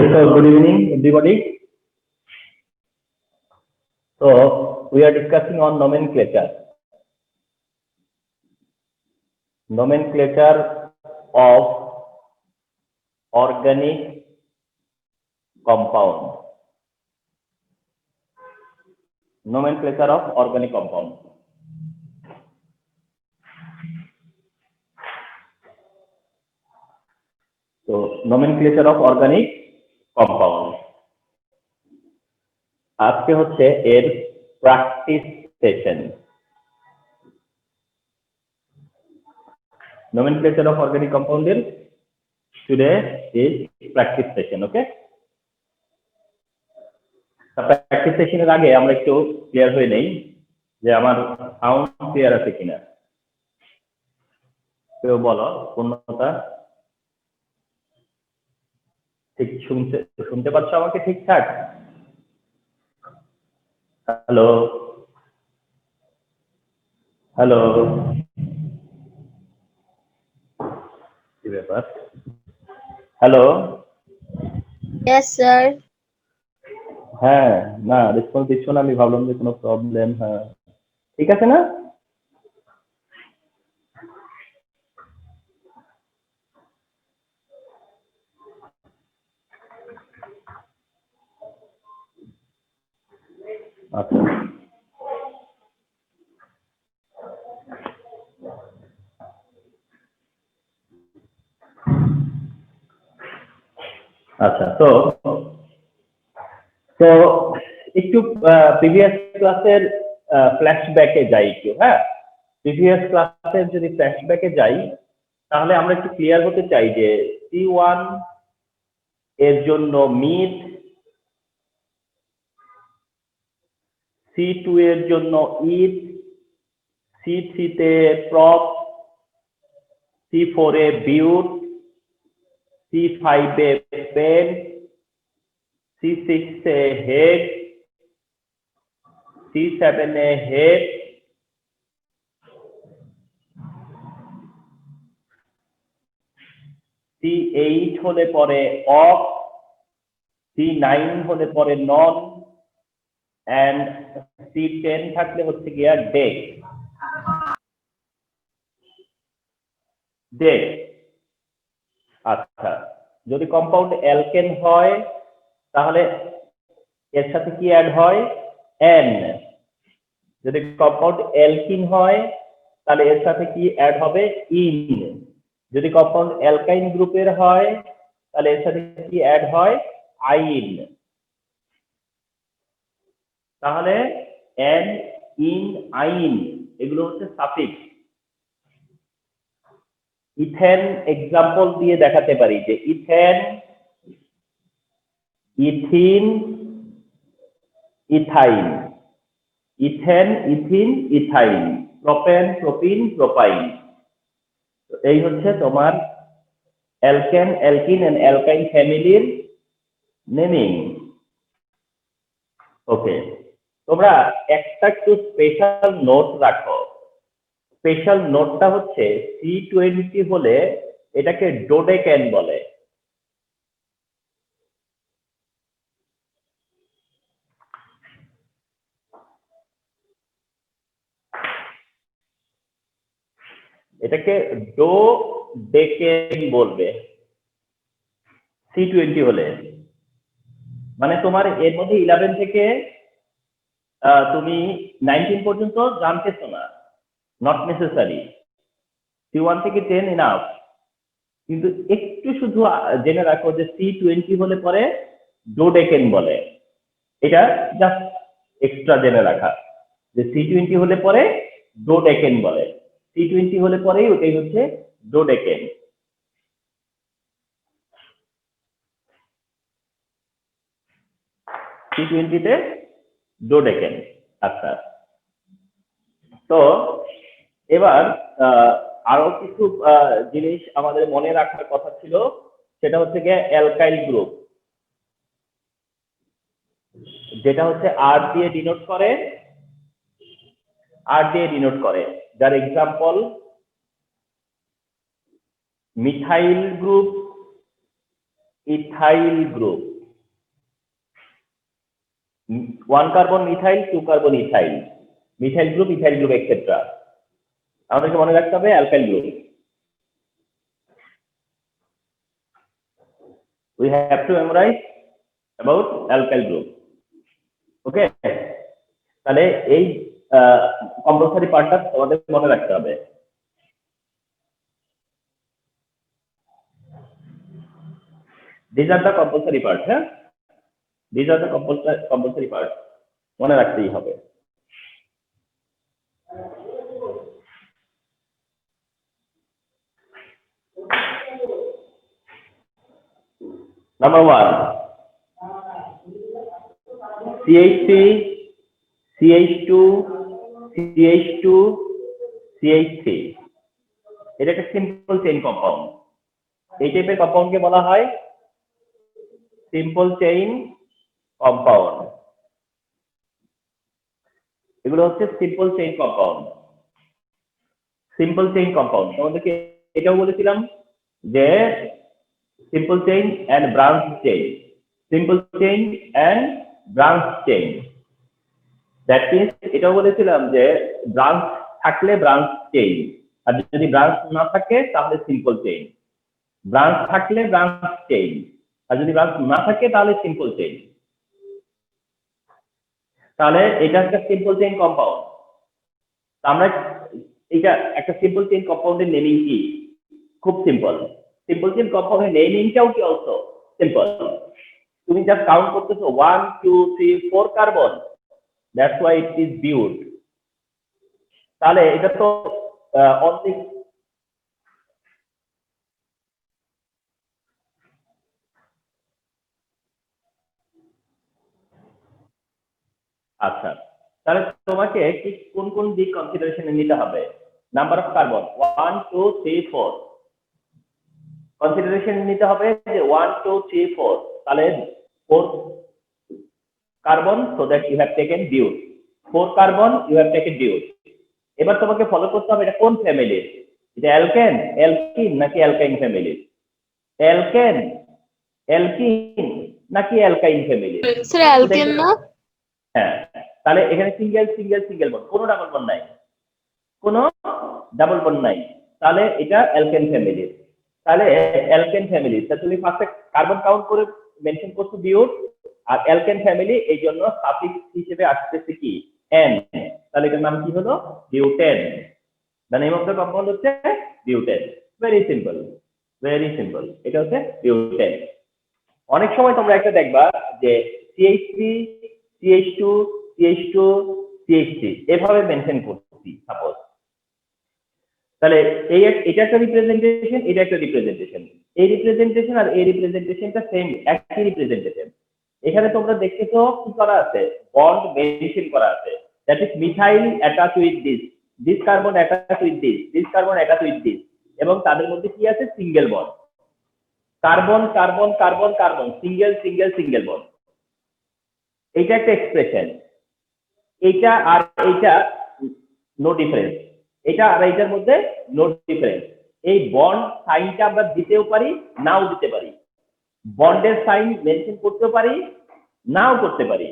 So good evening, everybody. So we are discussing on nomenclature. Nomenclature of organic compound. Nomenclature of organic compound. So nomenclature of organic compound. আজকে হচ্ছে এর practice session. Nomenclature of organic compound today is practice session. Okay. Practice সেশনের আগে আমরা একটু clear হয়ে নেই যে আমার সাউন্ড ক্লিয়ার আছে কিনা। কেউ বলো পূর্ণতা ঠিক শুনতে পাচ্ছ আমাকে ঠিকঠাক? হ্যালো হ্যালো কি ব্যাপার? Hello Yes, sir. হ্যাঁ, না রেসপন্স দিচ্ছ না, আমি ভাবলাম যে কোনো প্রবলেম। হ্যাঁ ঠিক আছে না? আচ্ছা আচ্ছা, তো একটু প্রিভিয়াস ক্লাসের ফ্ল্যাশব্যাকে যাই একটু। হ্যাঁ, প্রিভিয়াস ক্লাসের যদি ফ্ল্যাশব্যাকে যাই তাহলে আমরা একটু ক্লিয়ার হতে চাই যে C1 এর জন্য মিথ, C2 এর জন্য ইথ, C3 তে প্রপ, C4 এ বিউট, C5 এ পেন, C6 এ হেড, C7 এ হেড, C8 হলে পরে অফ, C9 হলে পরে নন, এন্ড C10 থাকলে হচ্ছে গিয়া ডেক। আচ্ছা, যদি কম্পাউন্ড অ্যালকেন হয় তাহলে এর সাথে কি অ্যাড হয়? এন। যদি কম্পাউন্ড অ্যালকিন হয় তাহলে এর সাথে কি অ্যাড হবে? ইন। যদি কম্পাউন্ড অ্যালকাইন গ্রুপের হয় তাহলে এর সাথে কি অ্যাড হয়? আইন। তাহলে এন, ইন, আইন এগুলো হচ্ছে সাফিক্স। ইথেন এক্সাম্পল দিয়ে দেখাতে পারি যে ethane, ethene, ethyne, ethane, ethene, ethyne, propane, propene, propyne. এই হচ্ছে তোমার অ্যালকেন, অ্যালকিন এন্ড অ্যালকাইন ফ্যামিলির নেমিং। ওকে, তোমরা একটা একটু স্পেশাল নোট রাখো। স্পেশাল নোটটা হচ্ছে C20 হলে এটাকে ডোডেকেন বলে। এটাকে ডোডেকেন বলবে C20 হলে। মানে তোমার এর মধ্যে 11 থেকে তুমি 19 পর্যন্ত জানতেছো না, নট নেসেসারি। C1 থেকে 10 ইনাফ, কিন্তু একটু শুধু জেনে রাখো যে C20 হলে পরে ডোডেকেন বলে। এটা জাস্ট এক্সট্রা জেনে রাখা যে C20 হলে পরে ডোডেকেন বলে। C20 হলে পরেই ওটাই হচ্ছে ডোডেকেন। C20 তে ডোডেকেন। আচ্ছা, তো এবার আরো কিছু জিনিস আমাদের মনে রাখার কথা ছিল, সেটা হচ্ছে গিয়ে অ্যালকাইল গ্রুপ, যেটা হচ্ছে আর দিয়ে ডিনোট করে, আর দিয়ে ডিনোট করে। যার example methyl group, ethyl group. 1 carbon methyl, 2 carbon ethyl, methyl group, ethyl group etcetera. আমাদেরকে মনে রাখতে হবে alkyl group. We have to memorize about alkyl group. Okay, তাহলে এই কম্পালসারি পার্টটা তোমাদের মনে রাখতে হবে। These are the compulsory parts, হ্যাঁ, these are the compulsory parts, মনে রাখতেই হবে। Number 1, CH3, CH2, CH2, CH3, এটা একটা সিম্পল চেইন কম্পাউন্ড। এই টাইপের কম্পাউন্ডকে বলা হয় সিম্পল চেইন কম্পাউন্ড। এগুলো হচ্ছে simple chain compound. Simple chain compound তোমাদেরকে এটাও বলেছিলাম যে simple chain and branch chain, simple chain and branch chain, that means এটাও বলেছিলাম যে ব্রাঞ্চ থাকলে ব্রাঞ্চ চেইন, আর যদি ব্রাঞ্চ না থাকে তাহলে সিম্পল চেইন। ব্রাঞ্চ থাকলে ব্রাঞ্চ চেইন, আর যদি ব্রাঞ্চ না থাকে তাহলে সিম্পল চেইন। তাহলে এটা একটা সিম্পল চেইন কম্পাউন্ড। আমরা এটা একটা সিম্পল চেইন কম্পাউন্ডের নেমিং কি? খুব সিম্পল। সিম্পল চেইন কম্পাউন্ডের নেমিংটাও কি অলসো সিম্পল। তুমি জাস্ট কাউন্ট করতেছো 1 2 3 4 carbon, that's why it is but. তাহলে এটা তো অনলি আচ্ছা, তাহলে তোমাকে কি কোন কোন দিক কনসিডারেশনে নিতে হবে? নাম্বার অফ কার্বন 1 2 3 4 কনসিডারেশন নিতে হবে যে 1 2 3 4, তাহলে 4 carbon, so that you have taken but. 4 carbon you have taken but. এবার তোমাকে ফলো করতে হবে এটা কোন ফ্যামিলির, এটা অ্যালকেন, অ্যালকিন নাকি অ্যালকাইন ফ্যামিলির? অ্যালকেন, অ্যালকিন নাকি অ্যালকাইন ফ্যামিলির? স্যার অ্যালকেন না? হ্যাঁ, তাহলে এখানে সিঙ্গেল সিঙ্গেল সিঙ্গেল বন্ড, কোনো ডাবল বন্ড নাই, কোনো ডাবল বন্ড নাই, তাহলে এটা অ্যালকেন ফ্যামিলির। তাহলে অ্যালকেন ফ্যামিলি, তুমি ফার্স্টে কার্বন কাউন্ট করে মেনশন করছো বিউট, আর অ্যালকেন ফ্যামিলি এই জন্য সাফিক্স হিসেবে আসতেছে কি এন, তাহলে এটার নাম কি হলো butane. The name of the compound হচ্ছে butane. Very simple, very simple, এটা হচ্ছে বিউটেন। অনেক সময় তোমরা একটা দেখবা যে CH3 CH2 CH2 CH3 এভাবে মেনশন করছি সাপোজ, তাহলে এই এটা একটা রিপ্রেজেন্টেশন, এটা একটা রিপ্রেজেন্টেশন, এই রিপ্রেজেন্টেশন আর এই রিপ্রেজেন্টেশনটা সেম, একই রিপ্রেজেন্টেশন। এখানে তোমরা দেখতেছো কি করা আছে, বন্ড মেনশন করা আছে, that is methyl attach with this, this carbon attach with this, this carbon attach with this, এবং তাদের মধ্যে কি আছে single bond, carbon carbon carbon carbon, single single single bond. এইটা একটা এক্সপ্রেশন। এইটা আর এইটা নো ডিফারেন্স, এটা আর এইটার মধ্যে নো ডিফারেন্স। এই বন্ড সাইনটা আমরা দিতেও পারি, নাও দিতে পারি, বন্ডের সাইন মেনশন করতেও পারি, নাও করতে পারি।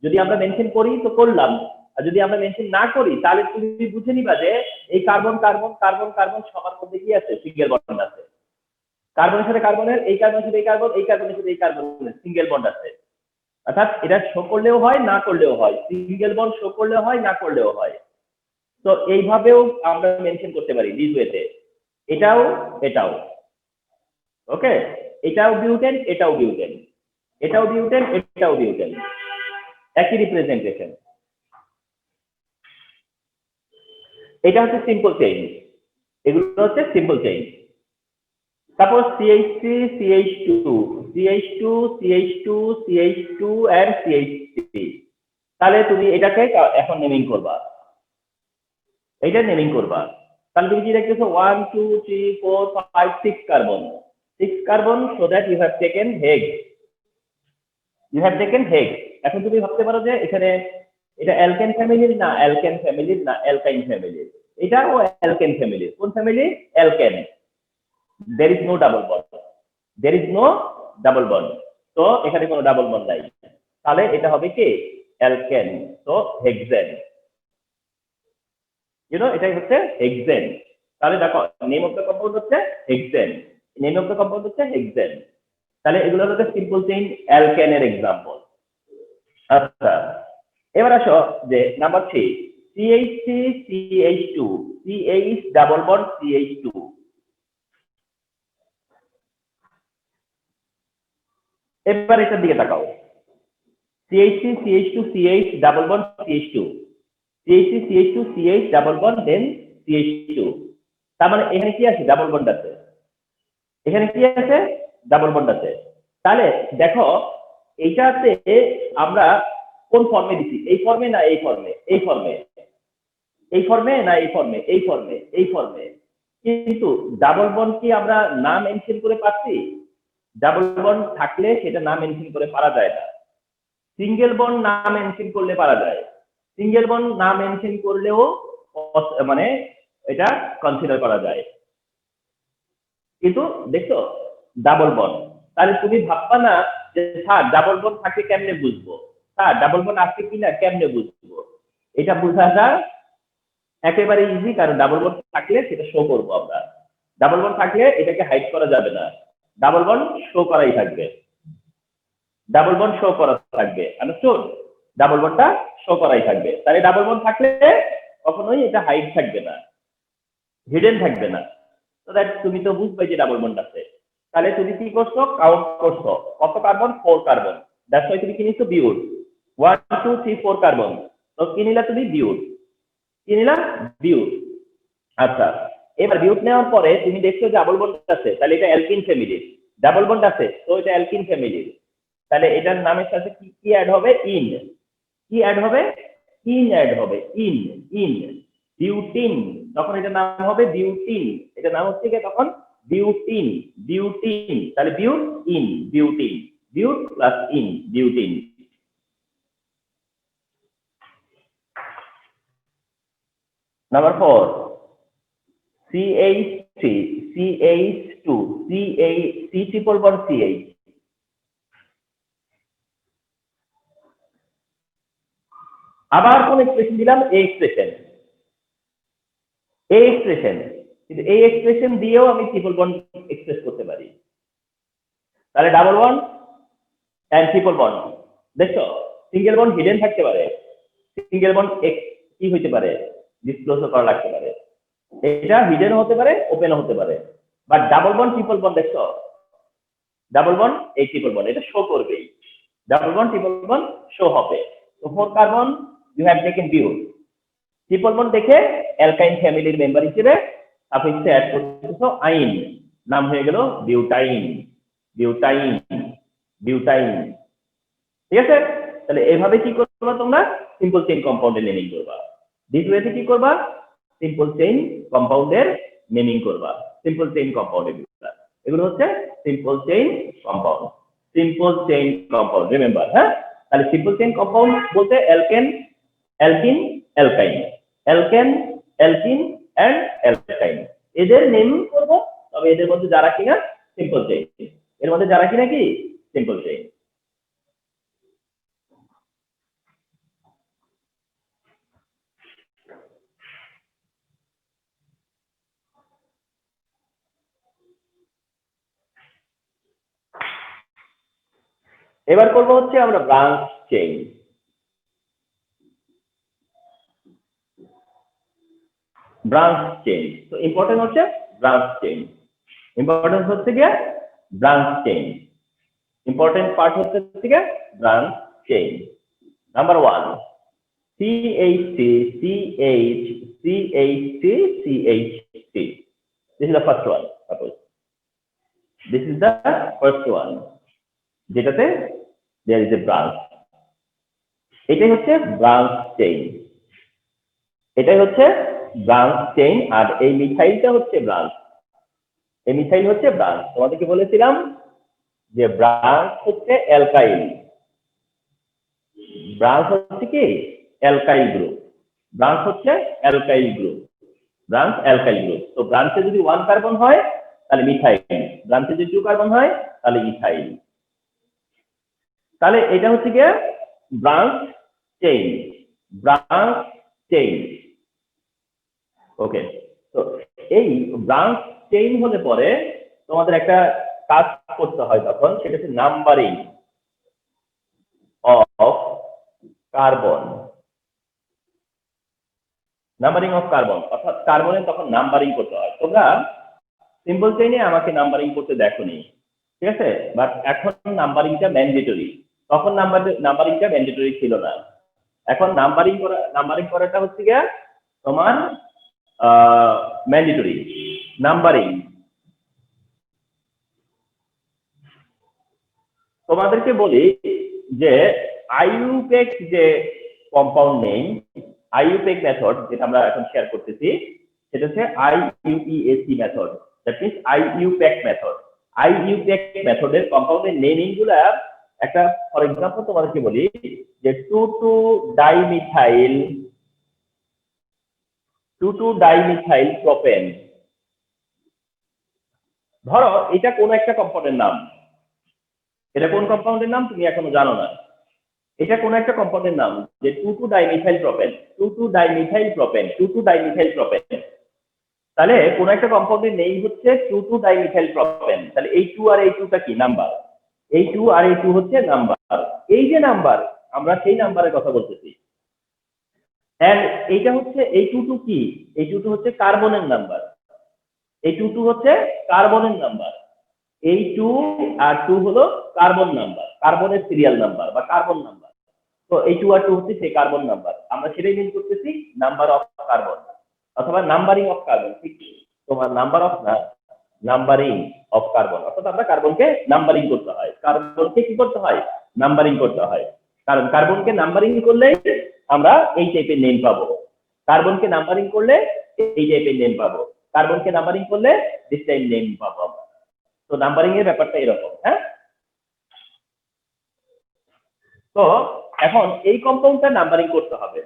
যদি আমরা মেনশন করি তো করলাম, আর যদি আমরা মেনশন না করি তাহলে তুমি বুঝে নিবা যে এই কার্বন কার্বন কার্বন কার্বন সবার মধ্যে কি আছে সিঙ্গেল বন্ড আছে, কার্বনের সাথে কার্বনের, এই কার্বনের সাথে এই কার্বন, এই কার্বনের সাথে এই কার্বনের সিঙ্গেল বন্ড আছে। অর্থাৎ এটা শো করলেও হয় না করলেও হয়, সিঙ্গেল বন্ড শো করলেও হয় না করলেও হয়। তো এইভাবেও আমরা মেনশন করতে পারি দিস ওয়েতে, এটাও এটাও। ওকে, এটাও বিউটেন এটাও বিউটেন, এটাও বিউটেন এটাও বিউটেন, একই রিপ্রেজেন্টেশন। এটা হচ্ছে সিম্পল চেইন, এগুলো হচ্ছে সিম্পল চেইন। তারপর CH3 CH2 CH2 CH2 CH2 and CH3, তাহলে তুমি এটাকে এখন নেমিং করবা, এইটা নেমিং করবা। তাহলে তুমি কি দেখতেছো 1 2 3 4 5 6 carbon, 6 carbon, so that you have taken hex, you have taken hex. এখন তুমি ভাবতে পারো যে এখানে এটা অ্যালকেন ফ্যামিলির না অ্যালকেন ফ্যামিলির না অ্যালকাইন ফ্যামিলির, এটাও অ্যালকেন ফ্যামিলির। কোন family? Alkane. there is no double bond, there is no double bond, তো এখানে কোনো ডাবল বন্ড নাই, তাহলে এটা হবে কি অ্যালকেন, তো হেক্সেন, এটাই হচ্ছে হেক্সেন। তাহলে দেখো নেম অফ দ্য কম্পাউন্ড হচ্ছে hexane, name of the compound হচ্ছে হেক্সেন। তাহলে এগুলো হচ্ছে সিম্পল চেইন অ্যালকেনের এক্সাম্পল। আচ্ছা, এবার আসো যে number 3, CH3CH2, CH double bond CH2। এবার এটার দিকে তাকাও, CH3CH2 CH double bond CH2, CH3CH2 CH double bond then CH2। তার মানে এখানে কি আছে? ডাবল বন্ড আছে। এখানে কি আছে? ডাবল বন্ড আছে। তাহলে দেখো এইটাতে আমরা কোন ফর্মে দিছি? এই ফর্মে না এই ফর্মে? এই ফর্মে। এই ফর্মে না এই ফর্মে? এই ফর্মে, এই ফর্মে। কিন্তু ডাবল বন্ড কি আমরা না মেনশন করে পাচ্ছি? ডাবল বন্ড থাকলে সেটা না মেনশন করে পারা যায় না। সিঙ্গেল বন্ড না মেনশন করলে পারা যায়। সিঙ্গেল বন্ড না মেনশন করলেও মানে এটা কনসিডার করা যায়। কিন্তু দেখছো ডাবল বন্ড, তাহলে তুমি ভাববা না যে স্যার ডাবল বন্ড থাকলে কেমনে বুঝবো, স্যার ডাবল বন্ড আছে কিনা কেমনে বুঝবো? এটা বোঝাটা একেবারে ইজি, কারণ ডাবল বন্ড থাকলে সেটা শো করবো আমরা। ডাবল বন্ড থাকলে এটাকে হাইড করা যাবে না, ডাবল বন্ড শো করাই থাকবে। ডাবল বন্ড শো করা থাকবে, আন্ডারস্টুড? ডাবল বন্ডটা শো করাই থাকবে। তাহলে ডাবল বন্ড থাকলে কখনোই এটা হাইড থাকবে না, হিডেন থাকবে না। তো দ্যাট তুমি তো বুঝবে যে ডাবল বন্ড আছে। তাহলে তুমি কি করছো? কাউন্ট করছো কত কার্বন? 4 কার্বন। দ্যাটস ওয়াই তুমি কি নিচ্ছো? বিউট। 1 2 3 4 কার্বন। তো কি নিলা তুমি? বিউট। কি নিলা? বিউট। আচ্ছা, এবার বিউট নেওয়ার পরে তুমি দেখছো যে ডাবল বন্ড আছে, তাহলে এটা অ্যালকিন ফ্যামিলির। ডাবল বন্ড আছে, তো এটা অ্যালকিন ফ্যামিলির। তাহলে এটার নামের সাথে কি কি অ্যাড হবে? ইন। কি অ্যাড হবে? ইন অ্যাড হবে। In, in butene. তখন এটার নাম হবে বিউটিন। এটার নাম হচ্ছে কি তখন? Butyne, butyne. তাহলে but in, butyne. But plus in, butyne. Number 4, CH3 CH2 CH C triple bond CH। আবার কোন এক্সপ্রেশন দিলাম? এই এক্সপ্রেশন, এই এক্সপ্রেশন। কিন্তু এই এক্সপ্রেশন দিয়েও আমি ট্রিপল বন্ড এক্সপ্রেস করতে পারি। তাহলে double bond and triple bond, দেখছো সিঙ্গেল বন্ড হিডেন থাকতে পারে, সিঙ্গেল বন্ড কি হইতে পারে? ডিসক্লোজ করা লাগতে পারে। এটা হিডেন হতে পারে, ওপেন হতে পারে। But double bond triple bond, দেখছো ডাবল বন্ড এই ট্রিপল বন্ড এটা শো করবেই। Double bond triple bond show হবে। তো 4 carbon you have taken but. Triple bond দেখে অ্যালকাইন ফ্যামিলির মেম্বার হিসেবে সাফিক্সে অ্যাড করতেছো আইন, নাম হয়ে গেল বিউটাইন। Butyne, butyne. ঠিক আছে? তাহলে এইভাবে কি করবা তোমরা? সিম্পল চেইন কম্পাউন্ডের নেমিং করবা। দিস ওয়েতে কি করবা? সিম্পল চেইন কম্পাউন্ডের নেমিং করবা। সিম্পল চেইন কম্পাউন্ডের এগুলো হচ্ছে simple chain compound. Simple chain compound, remember. হ্যাঁ, তাহলে সিম্পল চেইন কম্পাউন্ড বলতে alkane, alkene, alkyne, alkane, alkene and alkyne, এদের নেমিং করব। তবে এদের মধ্যে যারা কিনা সিম্পল চেইন, এর মধ্যে যারা কিনা কি সিম্পল চেইন। এবার করব হচ্ছে আমরা ব্রাঞ্চ চেইন। ব্রাঞ্চ চেইন তো ইম্পর্টেন্ট হচ্ছে ব্রাঞ্চ চেইন। ইম্পর্টেন্স হচ্ছে কি ব্রাঞ্চ চেইন। ইম্পর্টেন্ট পার্ট হচ্ছে কি branch chain. Number 1, CH3 CH CH3 CH3। This is the first one. Suppose this is the first one, যেটাতে there is a branch। এটাই হচ্ছে branch chain, এটাই হচ্ছে branch chain. আর এই মিথাইলটা হচ্ছে ব্রাঞ্চ, এই মিথাইল হচ্ছে ব্রাঞ্চ। তোমাদেরকে বলেছিলাম যে ব্রাঞ্চ হচ্ছে অ্যালকাইল, ব্রাঞ্চ হচ্ছে কি অ্যালকাইল গ্রুপ, ব্রাঞ্চ হচ্ছে alkyl group, branch alkyl group. তো ব্রাঞ্চে যদি 1 কার্বন হয় তাহলে মিথাইল, ব্রাঞ্চে যদি 2 কার্বন হয় তাহলে ইথাইল। তাহলে এটা হচ্ছে কি ব্রাঞ্চ চেইন, ব্রাঞ্চ চেইন। ওকে, তো এই ব্রাঞ্চ চেইন হলে পরে তোমাদের একটা কাজ করতে হয়, তখন সেটা হচ্ছে numbering of carbon. Numbering of carbon অর্থাৎ কার্বনের তখন নাম্বারিং করতে হয়। তোমরা সিম্পল চেইনে আমাকে নাম্বারিং করতে দেখোনি, ঠিক আছে, বাট এখন নাম্বারিংটা ম্যান্ডেটরি। তখন নাম্বারিংটা ম্যান্ডেটরি ছিল না, এখন নাম্বারিং করাটা হচ্ছে গিয়া তোমার ম্যান্ডেটরি। নাম্বারিং তোমাদেরকে বলি যে আইইউপ্যাক যে কম্পাউন্ড নেম, আইইউপ্যাক মেথড যেটা আমরা এখন শেয়ার করতেছি, সেটা হচ্ছে IUPAC method, that means IUPAC method. IUPAC মেথডের কম্পাউন্ডের নেমিং গুলা একটা, ফর এক্সাম্পল তোমাদেরকে বলি যে 2,2-ডাইমিথাইল প্রোপেন। ধরো এটা কোন একটা কম্পাউন্ডের নাম, এটা কোন কম্পাউন্ডের নাম তুমি এখনো জানো না, এটা কোন একটা কম্পাউন্ডের নাম যে 2,2-ডাইমিথাইল প্রোপেন, 2,2-ডাইমিথাইল প্রোপেন, 2,2-ডাইমিথাইল প্রোপেন। তাহলে কোন একটা কম্পাউন্ডের নেম হচ্ছে 2,2-ডাইমিথাইল প্রোপেন, তাহলে এই 2 আর এই 2টা কি নাম্বার, এই 2 আর এই 2 হচ্ছে নাম্বার। এই যে নাম্বার, আমরা সেই নাম্বারের কথা বলতেছি। এন্ড এইটা হচ্ছে এই 2 কি, এই 2 হচ্ছে কার্বনের নাম্বার, এই 2 হচ্ছে কার্বনের নাম্বার, এই 2 আর 2 হলো কার্বন নাম্বার, কার্বনের সিরিয়াল নাম্বার বা কার্বন নাম্বার। তো এই 2 আর 2 হচ্ছে সেই কার্বন নাম্বার, আমরা সেটাই মিন করতেছি নাম্বার অফ কার্বন অথবা নাম্বারিং অফ কার্বন। ঠিক তোমার নাম্বার অফ না, নাম্বারিং অফ কার্বন, অর্থাৎ আমরা কার্বনকে নাম্বারিং করতে হয়, কার্বনকে কি করতে হয়, নাম্বারিং করতে হয়। কারণ কার্বনকে নাম্বারিং করলে আমরা এই টাইপের নেম পাবো, কার্বনকে নাম্বারিং করলে এই টাইপের নেম পাবো, কার্বনকে নাম্বারিং করলে দিস টাইপ নেম পাবো আমরা। তো নাম্বারিং এর ব্যাপারটা এরকম। হ্যাঁ, তো এখন এই কম্পাউন্ডটা নাম্বারিং করতে হবে,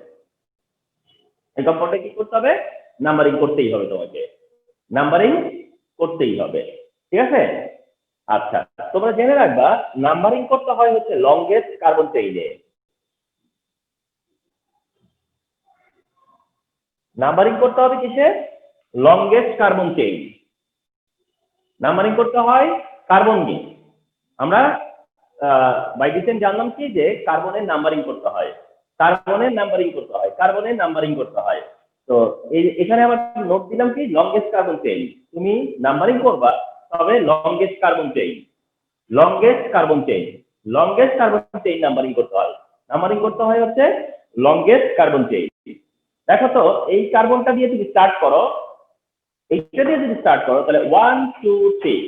এই কম্পাউন্ডটা কি করতে হবে, নাম্বারিং করতেই হবে, তোমাকে নাম্বারিং করতেই হবে, ঠিক আছে। আচ্ছা, তোমরা জেনে রাখবা নাম্বারিং করতে হয় হচ্ছে লংগেস্ট কার্বন চেইনে। নাম্বারিং করতে হবে কিসে, লংগেস্ট কার্বন চেইন। নাম্বারিং করতে হয় কার্বন নিয়ে। আমরা বাই ডিসেন্ট জানলাম কি যে কার্বনের নাম্বারিং করতে হয়, কার্বনের নাম্বারিং করতে হয়, কার্বনের নাম্বারিং করতে হয়। তো এখানে আবার নোট দিলাম কি লংগেস্ট কার্বন চেইন, তুমি নাম্বারিং করবা তবে longest carbon chain, longest carbon chain, longest carbon chain numbering করতে হয়। নাম্বারিং করতে হয় হচ্ছে লংগেস্ট কার্বন চেইন। দেখো তো এই কার্বনটা দিয়ে তুমি স্টার্ট করো, এইটা দিয়ে যদি স্টার্ট করো তাহলে 1 2 3,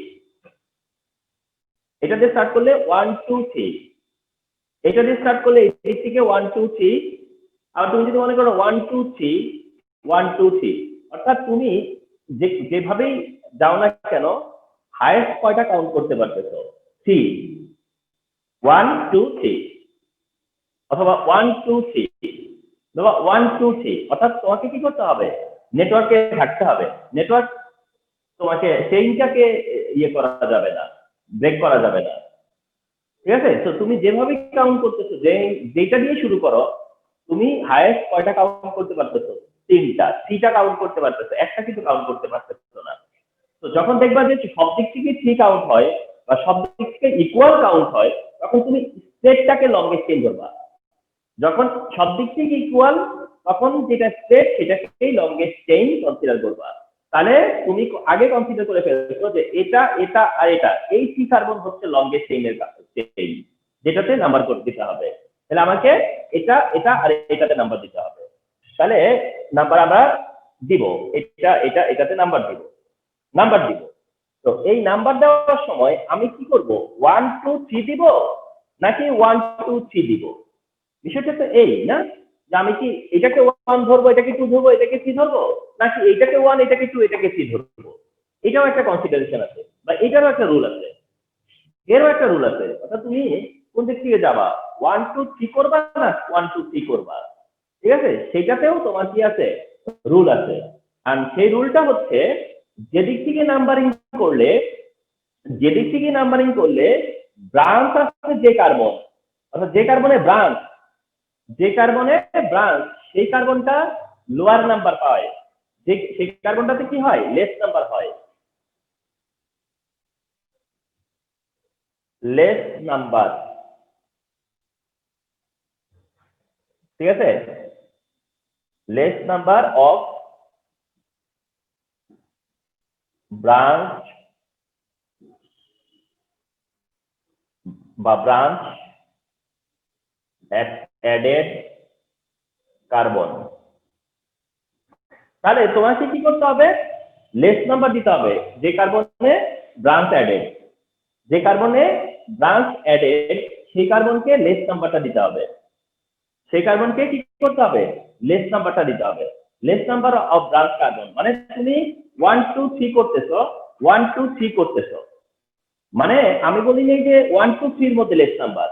এটা দিয়ে স্টার্ট করলে 1 2 3, এটা দিয়ে স্টার্ট করলে এই থেকে 1 2 3, আর তুমি যদি মনে করো 1 2 3 1 2 3, অর্থাৎ তুমি যেভাবেই যাও না কেন হাইয়েস্ট কয়টা কাউন্ট করতে পারতেছো, 3, 1 2 3 অথবা 1 2 3 অথবা 1 2 3। অর্থাৎ তোমাকে কি করতে হবে, নেটওয়ার্কে থাকতে হবে। নেটওয়ার্ক তোমাকে চেইনটাকে ইয়ে করা যাবে না, ব্রেক করা যাবে না, ঠিক আছে। তো তুমি যেভাবে কাউন্ট করতেছো, যেটা দিয়ে শুরু করো, তুমি হাইয়েস্ট কয়টা কাউন্ট করতে পারতেছো, 3টা কাউন্ট করতে পারতেছো, একটা কিন্তু কাউন্ট করতে পারতেছো না। তো যখন দেখবা যে সব দিক থেকে 3 কাউন্ট হয় বা সব দিক থেকে ইকুয়াল কাউন্ট হয়, তখন তুমি স্টেটটাকে লংগেস্ট চেইন করবা। যখন সব দিক থেকে ইকুয়াল, তখন যেটা স্টেট সেটাকেই লংগেস্ট চেইন কনসিডার করবা। তাহলে তুমি আগে কনসিডার করে ফেলছো যে এটা এটা আর এটা, এই 3 কার্বন হচ্ছে লংগেস্ট চেইনের চেইন, যেটাতে নাম্বার করে দিতে হবে। তাহলে আমাকে এটা এটা আর এটাতে নাম্বার দিতে হবে। তাহলে নাম্বার আমরা দিব, এটা এটা এটাতে নাম্বার দিব, নাম্বার দিব। তো এই নাম্বার দেওয়ার সময় আমি কি করব, 1 2 3 দিব নাকি 1 2 3 দিব? বিষয়টা তো এই না, যে আমি কি এটাকে 1 ধরবো, এটাকে 2 ধরবো, এটাকে 3 ধরবো, নাকি এটাকে 1 এটাকে 2 এটাকে 3 ধরবো। এটাও একটা কনসিডারেশন আছে বা এটারও একটা রুল আছে, এরও একটা রুল আছে। অর্থাৎ তুমি কোন দিক থেকে যাবা, 1 2 3 করবা না 1 2 3 করবা, ঠিক আছে। সেটাতেও তোমার কি আছে, রুল আছে। আর সেই রুলটা হচ্ছে যেদিক থেকে নাম্বারিং করলে, যেদিক থেকে নাম্বারিং করলে ব্রাঞ্চ আছে যে কার্বন, অর্থাৎ যে কার্বনের ব্রাঞ্চ, যে কার্বনে ব্রাঞ্চ সেই কার্বনটা লোয়ার নাম্বার পায়, যে সেই কার্বনটাতে কি হয়, লেস নাম্বার হয়, লেস নাম্বার। ঠিক আছে, লেস নাম্বার অফ ব্রাঞ্চ বা ব্রাঞ্চ অ্যাডেড কার্বন। তাহলে তোমাকে কি করতে হবে, লেস নাম্বার দিতে হবে যে কার্বনে ব্রাঞ্চ অ্যাডেড, যে কার্বনে ব্রাঞ্চ অ্যাডেড সেই কার্বনকে লেস নাম্বারটা দিতে হবে, সেই কার্বনকে কি করতে হবে, লেস নাম্বারটা দিতে হবে। Less number of branch carbon মানে তুমি 1 2 3 করতেছো, 1 2 3 করতেছো, মানে আমি বলি নাই যে 1 2 3 এর মধ্যে লেস নাম্বার,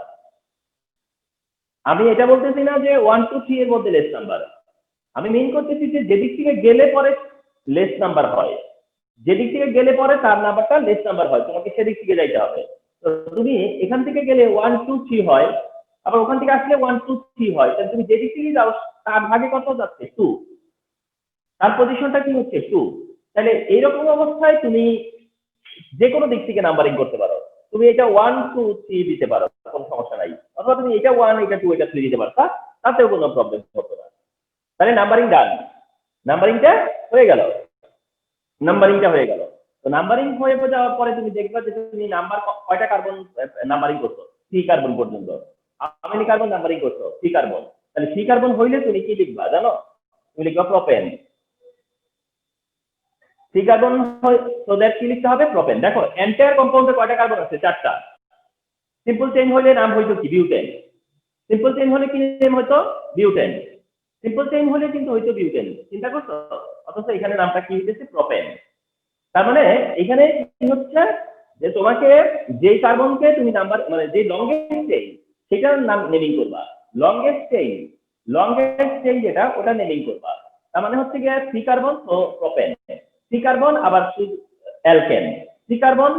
আমি এটা বলতেছি না যে 1 2 3 এর মধ্যে লেস নাম্বার, আমি মেইন করতেছি যে যেদিক থেকে গেলে পরে লেস নাম্বার হয়, যেদিক থেকে গেলে পরে তার নাম্বারটা লেস নাম্বার হয়, তোমাকে সেদিক থেকে যাইতে হবে। তো তুমি এখান থেকে গেলে 1 2 3 হয়, আবার ওখান থেকে আসলে 1 2 3 হয়, তাহলে তুমি যেদিক থেকে যাও তার ভাগে কত যাচ্ছে 2, তার পজিশনটা কি হচ্ছে 2। তাহলে এইরকম অবস্থায় তুমি যে কোনো দিক থেকে নাম্বারিং করতে পারো, তুমি এটা 1 2 3 দিতে পারো, কোনো সমস্যা নাই, অথবা তুমি এটা 1 এটা 2 এটা 3 দিতে পারো, তাতেও কোনো প্রবলেম হবে না। তাহলে নাম্বারিং ডান, নাম্বারিংটা হয়ে গেল, নাম্বারিংটা হয়ে গেল। তো নাম্বারিং হয়ে যাওয়ার পরে তুমি দেখবা যে তুমি নাম্বার কয়টা কার্বন নাম্বারিং করছো, 3 কার্বন পর্যন্ত, আমিনি কার্বন নাম্বারিং করছো 3 কার্বন। তাহলে 3 কার্বন হইলে তুমি কি লিখবা জানো, তুমি লিখবা প্রোপেন। 3 কার্বন তো দ্যাট কি লিখতে হবে, প্রোপেন। দেখো এন্টায়ার কম্পাউন্ডে কয়টা কার্বন আছে, 4টা। সিম্পল চেইন হলে নাম হইতো কি, বিউটেন। সিম্পল চেইন হলে কি নাম হইতো, বিউটেন। সিম্পল চেইন হলে কিন্তু হইতো বিউটেন, চিন্তা করছো, অথচ এখানে নামটা কি হইতেছে, প্রোপেন। তার মানে এখানে কি হচ্ছে যে তোমাকে যেই কার্বনকে তুমি নাম্বার মানে যে লংগেস্ট চেইন সেটার নাম নেমিং করবা, লংগেস্ট চেইন, লংগেস্ট চেইন যেটা ওটা নেমিং করবা। তার মানে হচ্ছে গিয়ে 3 কার্বন ও প্রোপেন, 3 কার্বন আবার alkane, 3 carbon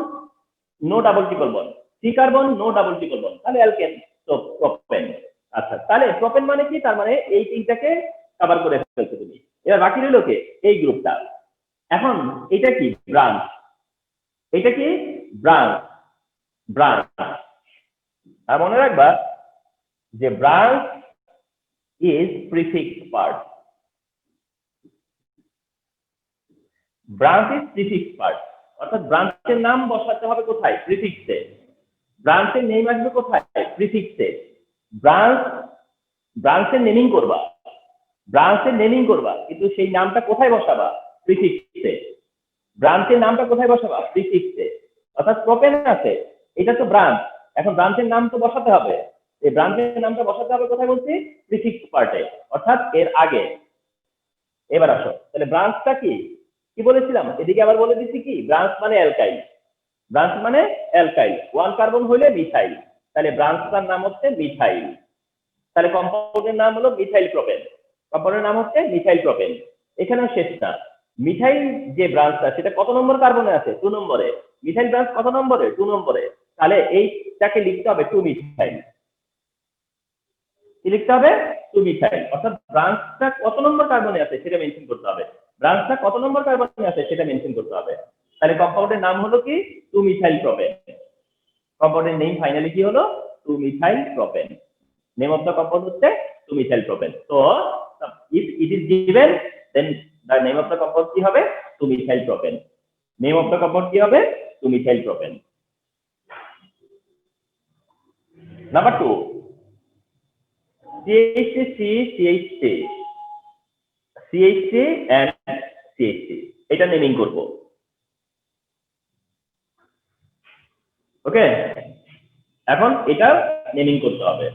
no double triple bond, 3 carbon no double triple bond, তাহলে অ্যালকেন, তো প্রোপেন। আচ্ছা তাহলে প্রোপেন মানে কি, তার মানে এই তিনটাকে কভার করে ফেলছো তুমি। এবার বাকি রইল কে, এই গ্রুপটা। এখন এটা কি, ব্রাঞ্চ, এটা কি ব্রাঞ্চ, ব্রাঞ্চ। আর মনে রাখবা যে branch is prefix part, branch is prefix part, অর্থাৎ ব্রাঞ্চের নাম বসাতে হবে কোথায়, প্রিফিক্সে। ব্রাঞ্চের নেম আসবে কোথায়, প্রিফিক্সে। ব্রাঞ্চ, ব্রাঞ্চের নেমিং করবা, ব্রাঞ্চের নেমিং করবা, কিন্তু সেই নামটা কোথায় বসাবা, প্রিফিক্সে। ব্রাঞ্চের নামটা কোথায় বসাবা, প্রিফিক্সে। অর্থাৎ প্রোপেন আছে, এটা তো ব্রাঞ্চ, এখন ব্রাঞ্চের নাম তো বসাতে হবে, এই ব্রাঞ্চের নামটা বসাতে হবে কোথায় বলছি, প্রিফিক্স পার্টে, অর্থাৎ এর আগে। এবার আসো, তাহলে ব্রাঞ্চটা কি কি বলেছিলাম, এদিকে আবার বলে দিচ্ছি কি, ব্রাঞ্চ মানে অ্যালকাইল, ব্রাঞ্চ মানে অ্যালকাইল, 1 কার্বন হইলে মিথাইল, তাহলে ব্রাঞ্চটার নাম হচ্ছে মিথাইল। তাহলে কম্পাউন্ডের নাম হলো মিথাইল প্রোপেন, কম্পাউন্ডের নাম হচ্ছে মিথাইল প্রোপেন। এখানেও শেষ না, মিথাইল যে ব্রাঞ্চটা সেটা কত নম্বর কার্বনে আছে, 2 নম্বরে। মিথাইল ব্রাঞ্চ কত নম্বরে, 2 নম্বরে। তাহলে এইটাকে লিখতে হবে 2 মিথাইল, কি লিখতে হবে, 2 মিথাইল। অর্থাৎ ব্রাঞ্চটা কত নম্বর কার্বনে আছে সেটা মেনশন করতে হবে, ব্রাঞ্চটা কত নম্বর কার্বনে আছে সেটা মেনশন করতে হবে। তাহলে কম্পাউন্ডের নাম হলো কি, 2 মিথাইল প্রোপেন। কম্পাউন্ডের নেম ফাইনালি কি হলো, 2 methyl propane. Name of the compound হচ্ছে 2 মিথাইল প্রোপেন। তো if it is given then the name of the compound কি হবে, 2 methyl propane. Name of the compound কি হবে, 2 methyl propane. Number 2, CH3 CH3 CH3 and CH3, এটা naming করব। ওকে, এখন এটা নেমিং করতে হবে।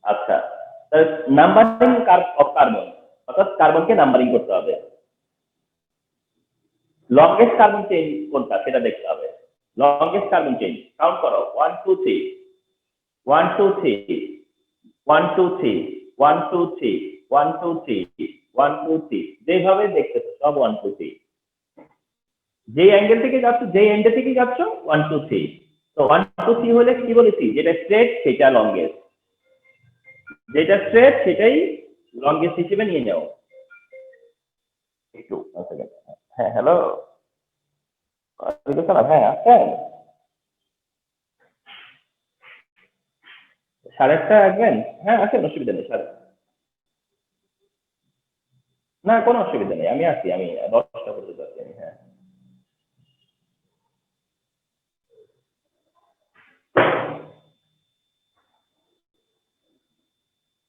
আচ্ছা, তাহলে নাম্বারিং অফ কার্বন, অর্থাৎ কার্বনকে নাম্বারিং করতে হবে। লংগেস্ট কার্বন চেইন কোনটা সেটা দেখতে হবে, লংগেস্ট কার্বন চেইন কাউন্ট করো, 1 2 3 1 2 3 1 2 3 1 2 3 1 2 3 1 2 3, যেভাবে দেখতেছো সব 1 2 3, যে অ্যাঙ্গেল থেকে যাচ্ছ, যে এন্ডে থেকে যাচ্ছ 1 2 3। তো 1 2 3 হলে কি বলেছি, যেটা স্ট্রেট সেটা লংগেস্ট, যেটা স্ট্রেট সেটাই লংগেস্ট হিসেবে নিয়ে নাও। একটু হ্যাঁ, হ্যালো, হ্যাঁ আছেন? 8:30 আসবেন? হ্যাঁ আসেন, অসুবিধা নেই। না কোনো অসুবিধা নেই, আমি আছি, আমি 10টা পর্যন্ত আছি আমি। হ্যাঁ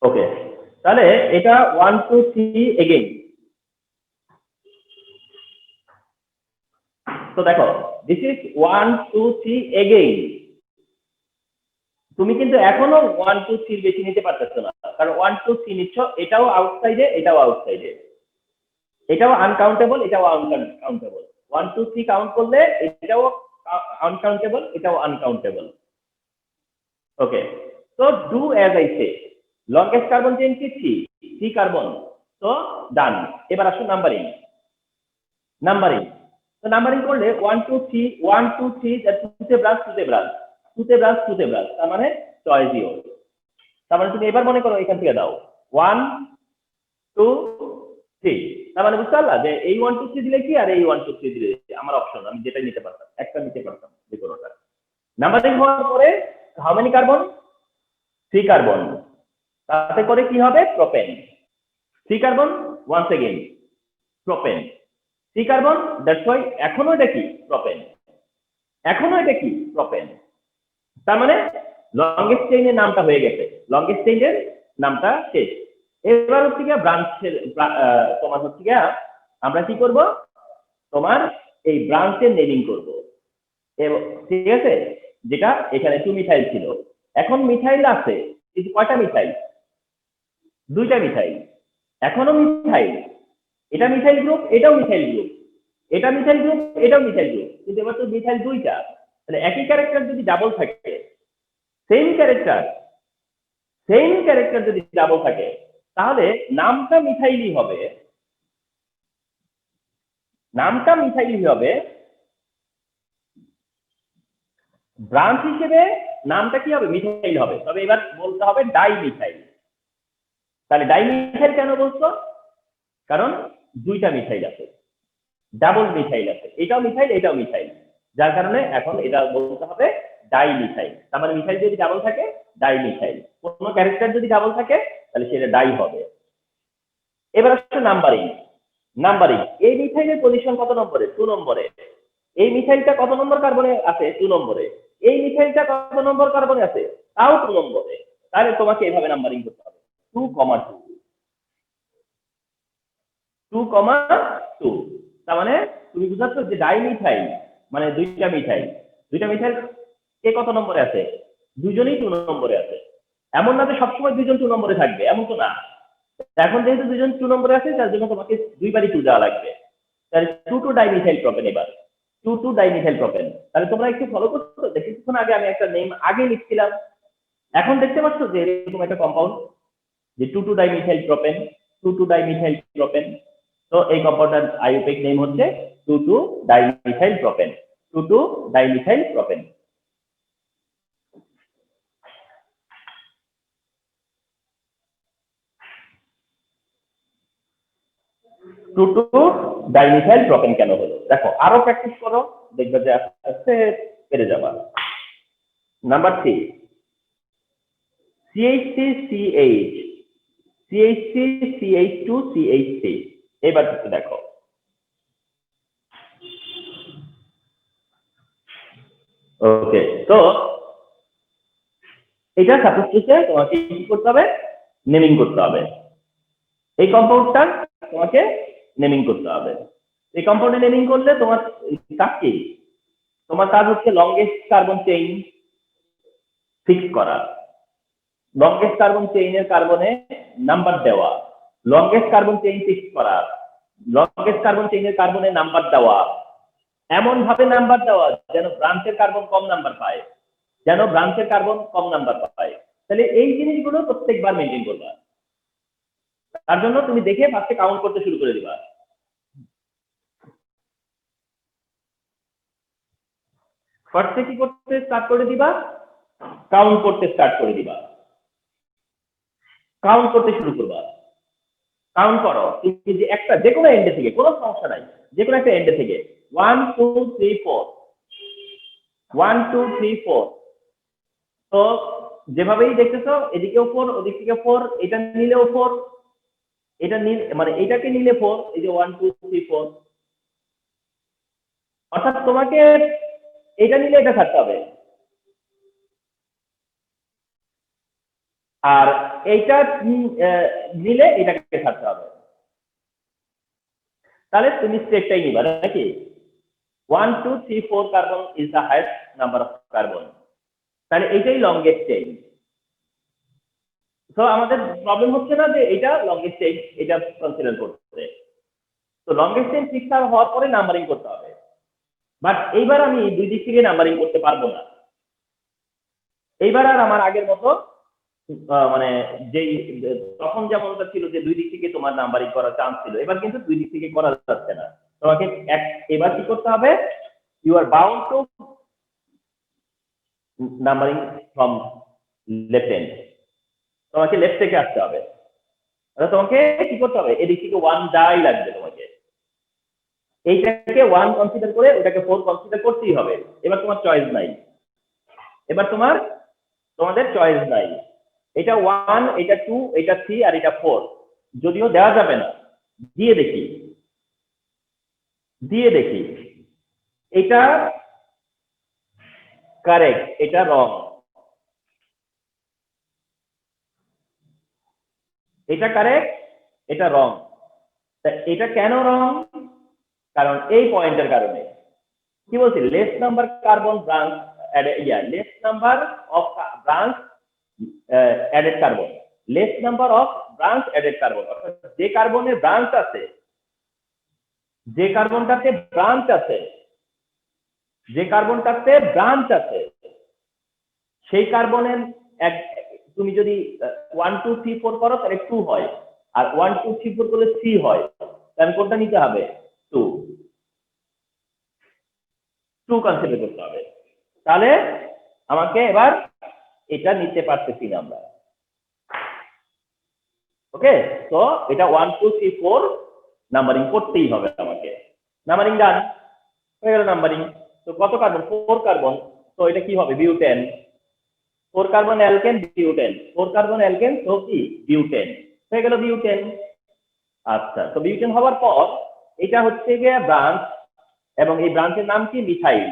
ওকে, তাহলে এটা 1 2 3 এগেইন। তো দেখো, দিস ইজ 1 2 3 এগেইন। তুমি কিন্তু এখনো 1 2 3 বেশি নিতে পারতেছো না, কারণ 1 2 3 নিচ্ছ, এটাও আউটসাইডে, এটাও আউটসাইডে, এটাও আনকাউন্টেবল, এটাও আনকাউন্টেবল। 1 2 3 কাউন্ট করলে এটাও আনকাউন্টেবল, এটাও আনকাউন্টেবল। ওকে, তো do as I say, longest carbon chain কি 3 কার্বন, তো ডান। এবার আসুন নাম্বারিং। তো নাম্বারিং করলে 1 2 3 1 2 3, টুতে ব্রাঞ্চ, তার মানে চয়েস ইওর। তার মানে তুমি এবার মনে করো এখান থেকে দাও 1 2 3, তার মানে বুঝতে পারলা যে এই 1 2 3 দিলে কি আর এই 1 2 3 দিলে আমার অপশন, আমি যেটা নিতে পারতাম, একটা নিতে পারতাম যে কোনোটা। নাম্বারিং হওয়ার পরে হাউ মেনি কার্বন? 3 কার্বন, তাতে করে কি হবে? Propane. 3 carbon, once again propane. 3 carbon, that's why এখনো এটা কি? প্রোপেন। তার মানে লংগেস্ট চেইনের নামটা হয়ে গেছে, লংগেস্ট চেইনের নামটা শেষ। এবার হচ্ছে গিয়ে ব্রাঞ্চের, তোমার হচ্ছে গিয়ে আমরা কি করব, তোমার এই ব্রাঞ্চের নেমিং করব, ঠিক আছে? যেটা এখানে 2 মিথাইল ছিল, এখন মিথাইল আছে কয়টা মিথাইল? 2টা মিথাইল, এখনো মিথাইল। এটা মিথাইল গ্রুপ, এটাও মিথাইল গ্রুপ, এটা মিথাইল গ্রুপ, এটাও মিথাইল গ্রুপ, কিন্তু এবার তো মিথাইল 2টা। তাহলে একই ক্যারেক্টার যদি ডাবল থাকে, সেম ক্যারেক্টার যদি ডাবল থাকে, তাহলে নামটা মিথাইলই হবে, ব্রাঞ্চ হিসেবে নামটা কি হবে? মিথাইল হবে, তবে এবার বলতে হবে ডাই মিথাইল। তাহলে ডাই মিথাইল কেন বলছো? কারণ 2টা মিথাইল আছে, ডাবল মিথাইল আছে, এটাও মিথাইল, এটাও মিথাইল, যার কারণে এখন এটা বলতে হবে ডাই মিথাইল। তার মানে মিথাইল যদি ডাবল থাকে ডাই মিথাইল, কোনো ক্যারেক্টার যদি ডাবল থাকে তাহলে সেটা ডাই হবে। এবার আসছে নাম্বারিং। এই মিথাইলের পজিশন কত নম্বরে? 2 নম্বরে। এই মিথাইলটা কত নম্বর কার্বনে আছে? 2 নম্বরে। এই মিথাইলটা কত নম্বর কার্বনে আছে? তাও 2 নম্বরে। তাহলে তোমাকে এভাবে নাম্বারিং করতে হবে 2, 2, তার মানে তুমি বুঝাচ্ছ যে ডাই মিথাইল মানে 2টা মিথাইল, কে কত নম্বরে আছে? দুজনেই 2 নম্বরে আছে। এমন না যে সবসময় দুজন 2 নম্বরে থাকবে, এমন তো না। এখন যেহেতু দুজন 2 নম্বরে আছে, তার জন্য তোমাকে 2বারই 2 দেওয়া লাগবে। তাহলে 2 ডাইমিথাইল প্রোপেন। এবার 2 ডাইমিথাইল প্রোপেন। তাহলে তোমরা একটু ফলো করছো তো, কিছুক্ষণ আগে আমি একটা নেম আগে লিখছিলাম, এখন দেখতে পাচ্ছ যে এরকম একটা কম্পাউন্ড, যে 2 ডাইমিথাইল প্রোপেন। তো এই কম্পাউন্ডটার আইউপিক নেম হচ্ছে 2 dimethyl propane. 2 dimethyl propane. Dimethyl propane কেন হলো? দেখো আরো প্র্যাকটিস করো, দেখবে যে আস্তে আস্তে পেরে যাবা। Number 3, CH3CH, CH3CH2CH3। এবার দেখো, ওকে, তো এটা সাপোজ তোমাকে কি করতে হবে? নেমিং করতে হবে। এই কম্পাউন্ডটার তোমাকে নেমিং করতে হবে। এই কম্পাউন্ডে নেমিং করলে তোমার কাজ কি? তোমার কাজ হচ্ছে লংগেস্ট কার্বন চেইন ফিক্স করা, লংগেস্ট কার্বন চেইনের কার্বনে নাম্বার দেওয়া, লংগেস্ট কার্বন চেইন ফিক্স করা, লংগেস্ট কার্বন চেইনের কার্বনে নাম্বার দেওয়া, এমন ভাবে নাম্বার দেওয়া যেন ব্রাঞ্চের কার্বন কম নাম্বার পায়, তাহলে এই জিনিসগুলো প্রত্যেকবার মেনটেন করবা। তার জন্য তুমি দেখে ফার্স্টে কাউন্ট করতে শুরু করে দিবা। ফার্স্টে কি করতে স্টার্ট করে দিবা? কাউন্ট করতে স্টার্ট করে দিবা। কাউন্ট করতে শুরু করবা। কাউন্ট করো, তুমি যে একটা যে কোনো এন্ডে থেকে, কোনো সমস্যা নাই, যে কোনো একটা এন্ডে থেকে 1 2 3 4 1 2 3 4। তো যেভাবেই দেখতেছো এদিকেও 4, ওদিক থেকে 4, এটা নিলেও 4, এটা মানে এটাকে নিলে 4, এই যে 1 2 3 4। অর্থাৎ তোমাকে এটা নিলে এটা থাকতে হবে, আর এইটা নিলে এটাকে থাকতে হবে। তাহলে তুমি স্টেটটাই নিবা নাকি? 1 2 3 4 carbon is the highest number of carbon. তাহলে এটাই লংগেস্ট চেইন। তো আমাদের প্রবলেম হচ্ছে না যে এটা লংগেস্ট চেইন, এটা কনসিডার করতে। তো লংগেস্ট চেইন ফিক্স হওয়ার পরে নাম্বারিং করতে হবে। বাট এইবার আমি দুই দিক থেকে নাম্বারিং করতে পারবো না। এইবার আর আমার আগের মতো মানে যেই তখন যেমনটা ছিল যে দুই দিক থেকে তোমার নাম্বারিং করার চান্স ছিল, এবার কিন্তু দুই দিক থেকে করা যাচ্ছে না। তোমাকে এবার কি করতে হবে? You are bound to numbering from left end. তোমাকে লেফট থেকে আসতে হবে। তোমাকে কি করতে হবে? এদিক থেকে 1 যাই লাগবে তোমাকে, এইটাকে 1 কনসিডার করে ওটাকে 4 কনসিডার করতেই হবে। এবার তোমার চয়েস নাই, এবার তোমাদের চয়েস নাই। এটা 1, এটা 2, এটা 3 আর এটা 4 যদিও দেওয়া যাবে না, দিয়ে দেখি এটা কারেক্ট, এটা রং, এটা কারেক্ট, এটা রং। এটা কেন রং? কারণ এই পয়েন্টের কারণে। কি বলছি? Less number carbon branch less number of branch added carbon, less number of branch added carbon. অর্থাৎ যে কার্বনের ব্রাঞ্চ আছে, যে কার্বনটাতে ব্রাঞ্চ আছে, যে কার্বনটাতে ব্রাঞ্চ আছে, সেই কার্বনের তুমি যদি 1 2 3 4 করো তাহলে 2 হয়, আর 1 2 3 4 করলে 3 হয়। তাহলে কোনটা নিতে হবে? 2 কনসিডার করতে হবে। তাহলে আমাকে এবার এটা নিতে পারতেছি না আমরা। ওকে, তো এটা 1 2 3 4 নাম্বারিং করতেই হবে আমাকে। নাম্বারিং ডান হয়ে গেল নাম্বারিং। তো কত কার্বন? 4 কার্বন। তো এটা কি হবে? Butane. 4 carbon alkane, butane, 4 carbon alkane, তো কি বিউটেন হয়ে গেল, বিউটেন। আচ্ছা, তো বিউটেন হওয়ার পর এটা হচ্ছে গিয়ে ব্রাঞ্চ, এবং এই ব্রাঞ্চের নাম কি? মিথাইল।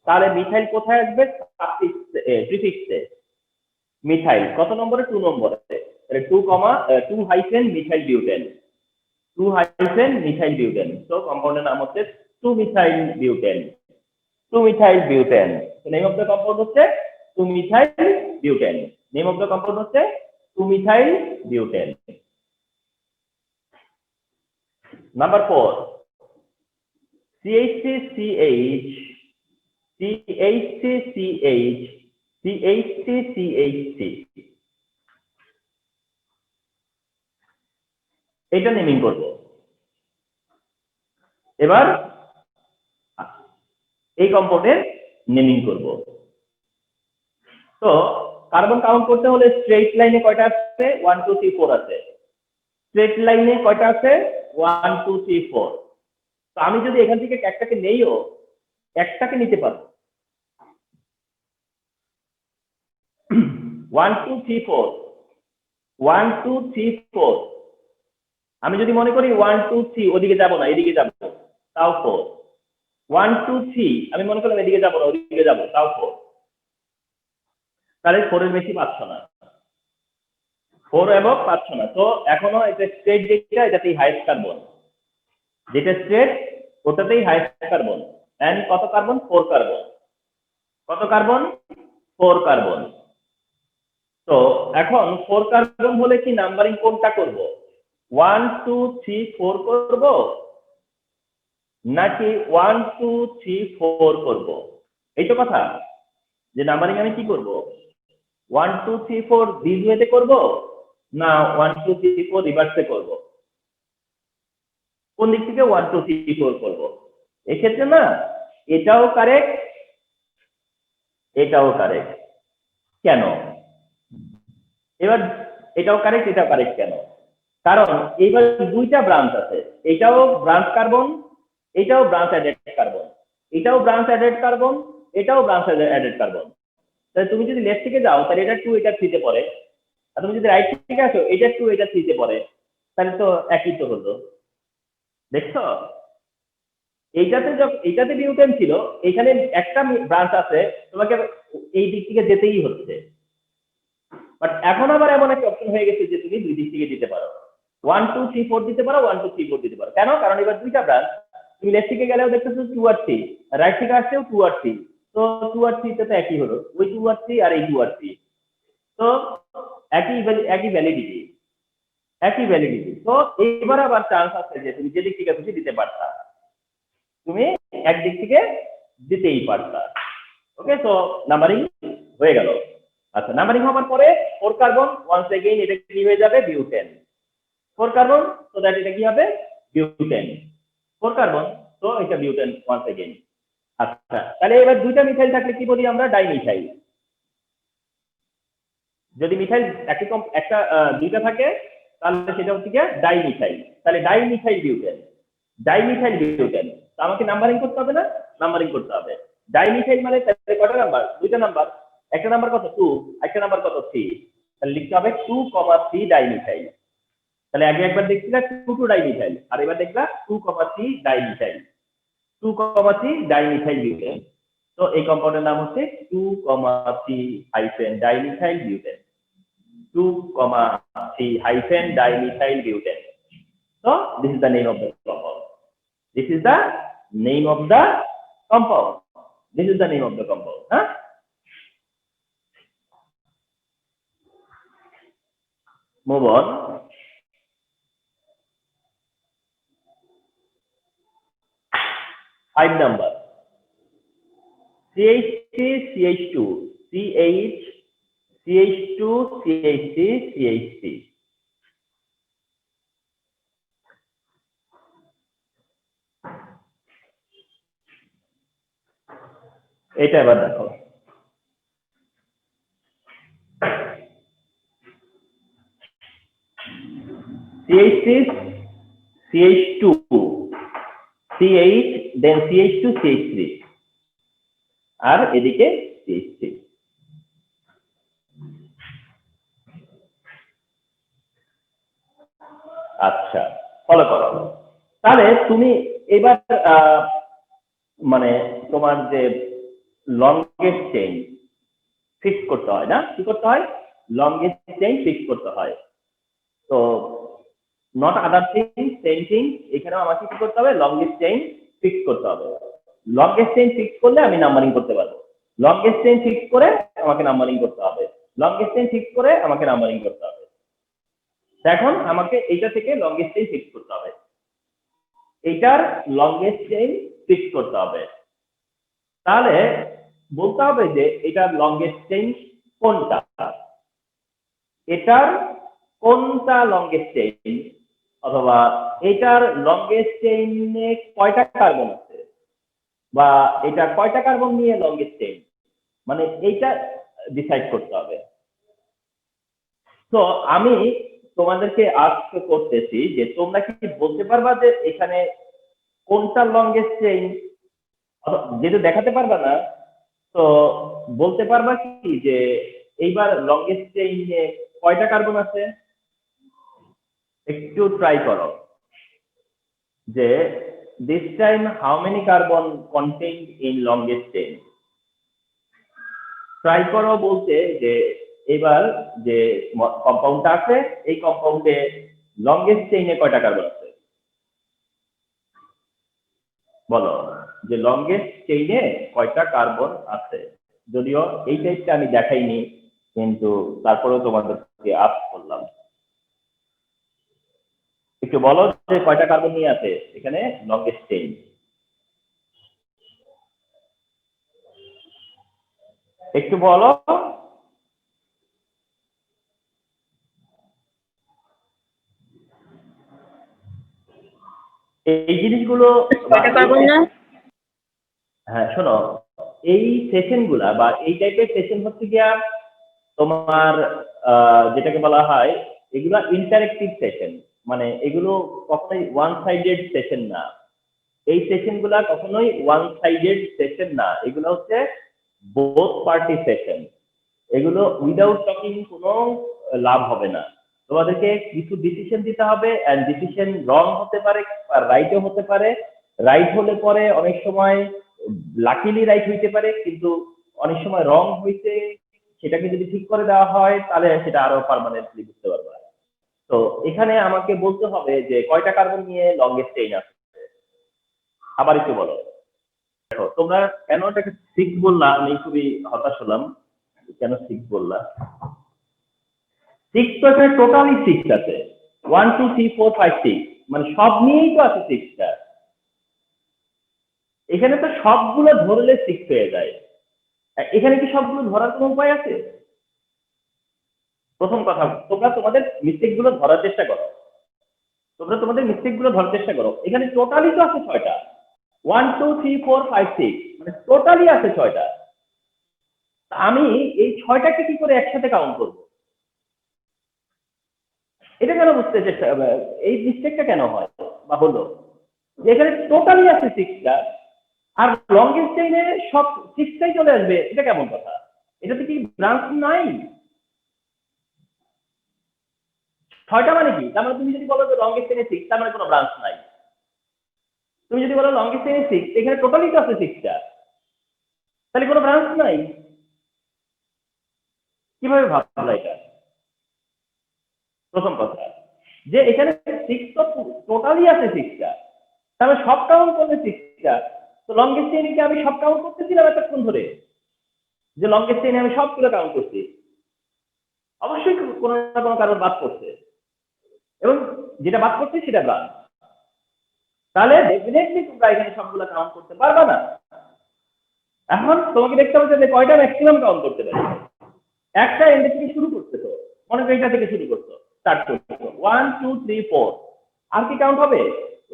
তাহলে মিথাইল কোথায় আসবে? প্রিফিক্সে মিথাইল। কত নম্বরে? 2 নম্বরে। তাহলে 2 hyphen methyl butane, 2 hyphen methyl butane. তো কম্পাউন্ডের নাম হচ্ছে 2 methyl butane, 2 methyl butane. Name of the compound হচ্ছে 2 methyl butane. Name of the compound হচ্ছে 2 methyl butane. Number 4, CH3CH, CH3CH, CH3CH3। এটা নেমিং করব। এবার এই কম্পাউন্ডের নেমিং করব। তো কার্বন কাউন্ট করতে হলে স্ট্রেট লাইনে কয়টা আছে? 1 2 3 4 আছে। স্ট্রেট লাইনে কয়টা আছে? 1 2 3 4। তো আমি যদি এখান থেকে একটাকে নেইও, একটাকে নিতে পারবো। 1 2 3 4, 1 2 3 4। আমি যদি মনে করি 1 2 3 ওদিকে যাব না, এদিকে যাব, তাও 4। 1 2 3 আমি মনে করলাম এদিকে যাব না, ওদিকে যাব, তাও 4। তাহলে 4 এর বেশি পাচ্ছ না, 4 এবং পাচ্ছ না। তো এখনো এটা স্ট্রেট, যেটা এটাতেই হাইয়েস্ট কার্বন, যেটা স্ট্রেট ওটাতেই হাইয়েস্ট কার্বন। এন্ড কত কার্বন? 4 কার্বন। কত কার্বন? 4 কার্বন। তো এখন 4 কার্বন হলে কি নাম্বারিং কোনটা করব? 1 2 3 4 করব নাকি 1 2 3 4 করব? এই তো কথা, যে নাম্বারিং আমি কি করব? 1 2 3 4 দিস ওয়েতে করব না 1 2 3 4 রিভার্সে করব? কোন দিক থেকে 1 2 3 4 করব? এক্ষেত্রে না এটাও কারেক্ট, এটাও কারেক্ট। কেন? এবার এটাও কারেক্ট, এটাও কারেক্ট কেন? কারণ এইবার দুইটা ব্রাঞ্চ আছে, এটাও ব্রাঞ্চ কার্বন, এটাও ব্রাঞ্চ অ্যাডেড কার্বন, এটাও ব্রাঞ্চ অ্যাডেড কার্বন, এটাও ব্রাঞ্চ অ্যাডেড কার্বন। তাহলে তুমি যদি লেফট থেকে যাও তাহলে এটা 2 এটা 3 তে পড়ে, আর তুমি যদি রাইট থেকে আসো এটা 2 এটা 3 তে পড়ে, তাহলে তো একই তো হলো। দেখছো, এইটাতে বিউটেন ছিল, এখানে একটা ব্রাঞ্চ আছে, তোমাকে এই দিক থেকে যেতেই হচ্ছে। বাট এখন আবার এমন একটা অপশন হয়ে গেছে যে তুমি দুই দিক থেকে দিতে পারো, 1 2 3 4 দিতে পারো, 1 2 3 4 দিতে পারো। কেন? কারণ এবার দুইটা ব্রাঞ্চ, তুমি লেফট থেকে গেলেও দেখতেছো 2 আর 3, রাইট থেকে আসছেও 2 আর 3, তো 2 আর 3 তে তো একই হলো, ওই 2 আর 3 আর এই 2 আর 3, তো একই ভ্যালিডিটি। তো এইবার আবার চান্স আছে যে তুমি যেদিক থেকে খুশি দিতে পারতা, তুমি একদিক থেকে দিতেই পারতা। ওকে, তো নাম্বারিং হয়ে গেল। আচ্ছা, নাম্বারিং হওয়ার পরে 4 কার্বন, ওয়ান্স এগেইন এটা কি হয়ে যাবে? বিউটেন। 4 কার্বন, তো দ্যাট এটা কি হবে? বিউটেন। 4 কার্বন, তো এটা বিউটেন ওয়ান্স এগেইন। আচ্ছা, তাহলে এবার দুইটা মিথাইল থাকলে কি বলি আমরা? ডাইমিথাইল। যদি মিথাইল একটা দুইটা থাকে তাহলে সেটা হচ্ছে কি? ডাইমিথাইল। তাহলে ডাইমিথাইল বিউটেন, ডাইমিথাইল বিউটেন। তো আমাকে নাম্বারিং করতে হবে না? নাম্বারিং করতে হবে। ডাইমিথাইল মানে তাহলে কয়টা নাম্বার? দুইটা নাম্বার। একটা নাম্বার কত? 2, একটা নাম্বার কত? 3। তাহলে লিখতে হবে 2, 3 ডাইমিথাইল। তাহলে আগে একবার দেখছিলা 2 2 ডাইমিথাইল, আর এবার দেখবা 2, 3 ডাইমিথাইল। 2, 3 dimethyl butane. তো এই কম্পাউন্ডের নাম হচ্ছে 2, 3 dimethyl butane. 2, 3 dimethyl butane. So this is the name of the compound. This is the name of the compound. This is the name of the compound. Huh? Move on. Five number. CH3 CH2 CH CH2 CH3 CH3. এটা এবার দেখো, CH3 CH2 CH, then CH2 CH3, আর এদিকে CH3। আচ্ছা, follow করো। তাহলে তুমি এবার মানে তোমার যে লংগেস্ট চেইন ফিক্স করতে হয় না? কি করতে হয়? লংগেস্ট চেইন ফিক্স করতে হয়। তো not other thing, same thing, এখানেও আমাকে কি করতে হবে? লংগেস্ট চেইন ফিক্স করতে হবে। লংগেস্ট চেইন ফিক্স করলে আমি নাম্বারিং করতে পারবো। লংগেস্ট চেইন ফিক্স করে আমাকে নাম্বারিং করতে হবে। লংগেস্ট চেইন ফিক্স করে আমাকে নাম্বারিং করতে হবে। এখন আমাকে এইটা থেকে লংগেস্ট চেইন ফিক্স করতে হবে, এইটার লংগেস্ট চেইন ফিক্স করতে হবে। তাহলে বলতে হবে যে এটার লংগেস্ট চেইন কোনটা, এটার কোনটা লংগেস্ট চেইন, অথবা এটার লংগেস্ট চেইনে কয়টা কার্বন আছে, বা এটা কয়টা কার্বন নিয়ে লংগেস্ট চেইন, মানে এইটা ডিসাইড করতে হবে। তো আমি তোমাদেরকে আস্ক করতেছি যে তোমরা কি বলতে পারবা যে এখানে কোনটা লংগেস্ট চেইন? যেহেতু দেখাতে পারবা না, তো বলতে পারবা কি যে এইবার লংগেস্ট চেইনে কয়টা কার্বন আছে? একটু ট্রাই করো যে this time how many carbon contained in longest chain. Try করো বলতে যে এবার যে কম্পাউন্ডটা আছে এই কম্পাউন্ডে লংগেস্ট চেইনে কয়টা কার্বন আছে? বলো যে লংগেস্ট চেইনে কয়টা কার্বন আছে। যদিও এই টাইপটা আমি দেখাইনি, কিন্তু তারপরেও তোমাদেরকে আস্ক করলাম, একটু বলো যে কয়টা কার্বন নিয়ে আছে এখানে লংগেস্ট চেইন। একটু বলো। এই জিনিসগুলো, হ্যাঁ শোনো, এই সেশন গুলা বা এই টাইপের সেশন হচ্ছে গিয়া তোমার যেটাকে বলা হয় এগুলো ইন্টারেক্টিভ সেশন, মানে এগুলো কখনোই ওয়ান সাইডেড সেশন না। এই সেশন গুলা কখনোই ওয়ান সাইডেড সেশন না, এগুলো হচ্ছে বোথ পার্টি সেশন। এগুলো উইদাউট টকিং কোনো লাভ হবে না। তোমাদেরকে কিছু ডিসিশন দিতে হবে, এন্ড ডিসিশন রং হতে পারে আর রাইটও হতে পারে। রাইট হলে পরে অনেক সময় লাকিলি রাইট হইতে পারে, কিন্তু অনেক সময় রং হইতে সেটাকে যদি ঠিক করে দেওয়া হয় তাহলে সেটা আরো পার্মানেন্টলি বুঝতে পারবে। তো এখানে আমাকে বলতে হবে যে কয়টা কার্বন নিয়ে লংগেস্ট চেইন আছে। আবার একটু বলো। দেখো তোমরা কেন এটাকে 6 বললা, আমি খুবই হতাশ হলাম। কেন 6 বললা? 6 তো এখানে টোটালি 6 আছে, 1 2 3 4 5 6, মানে সব নিয়েই তো আছে 6টা। এখানে তো সবগুলো ধরলে 6 হয়ে যায়। এখানে কি সবগুলো ধরার কোনো উপায় আছে? প্রথম কথা, তোমরা তোমাদের মিস্টেক গুলো ধরার চেষ্টা করো। ধরার চেষ্টা করো। এখানে টোটালি তো আছে 6টা, 1 2 3 4 5 6, মানে টোটালি আছে 6টা। আমি এই 6টাকে কি করে একসাথে কাউন্ট করব? এটা কেন বুঝতে চেষ্টা, এই মিস্টেকটা কেন হয় বা হলো? এখানে টোটালি আছে 6টা, আর লংগেস্ট চেইনে সব 6টাই চলে আসবে, এটা কেমন কথা? এটাতে কি ব্রাঞ্চ নাই? 6টা মানে কি? তার মানে তুমি যদি বলো যে লংগেস্ট চেইনে 6, তার মানে কোনো ব্রাঞ্চ নাই। তুমি যদি বলো লংগেস্ট চেইনে 6, এখানে টোটালি তো আছে 6টা, তাহলে কোনো ব্রাঞ্চ নাই। কিভাবে ভাবলা এটা? প্রথম কথা যে এখানে 6 তো টোটালি আছে 6টা, তাহলে সব কাউন্ট করলে 6টা। তো লংগেস্ট চেইনে কি আমি সব কাউন্ট করতেছিলাম এতক্ষণ ধরে, যে লংগেস্ট চেইনে আমি সবগুলো কাউন্ট করছি? অবশ্যই কোনো না কোনো কারণ বাদ করছে, এবং যেটা বাদ করছে সেটা ব্রাঞ্চ। তাহলে ডেফিনেটলি তোমরা এখানে সবগুলো কাউন্ট করতে পারবা না। এখন তোমাকে দেখতে হবে যে কয়টা ম্যাক্সিমাম কাউন্ট করতে পারি। একটা এন্ড থেকে শুরু করতে, তো মনে করো এটা থেকে শুরু করছো, স্টার্ট করছো 1 2 3 4, আর কি কাউন্ট হবে?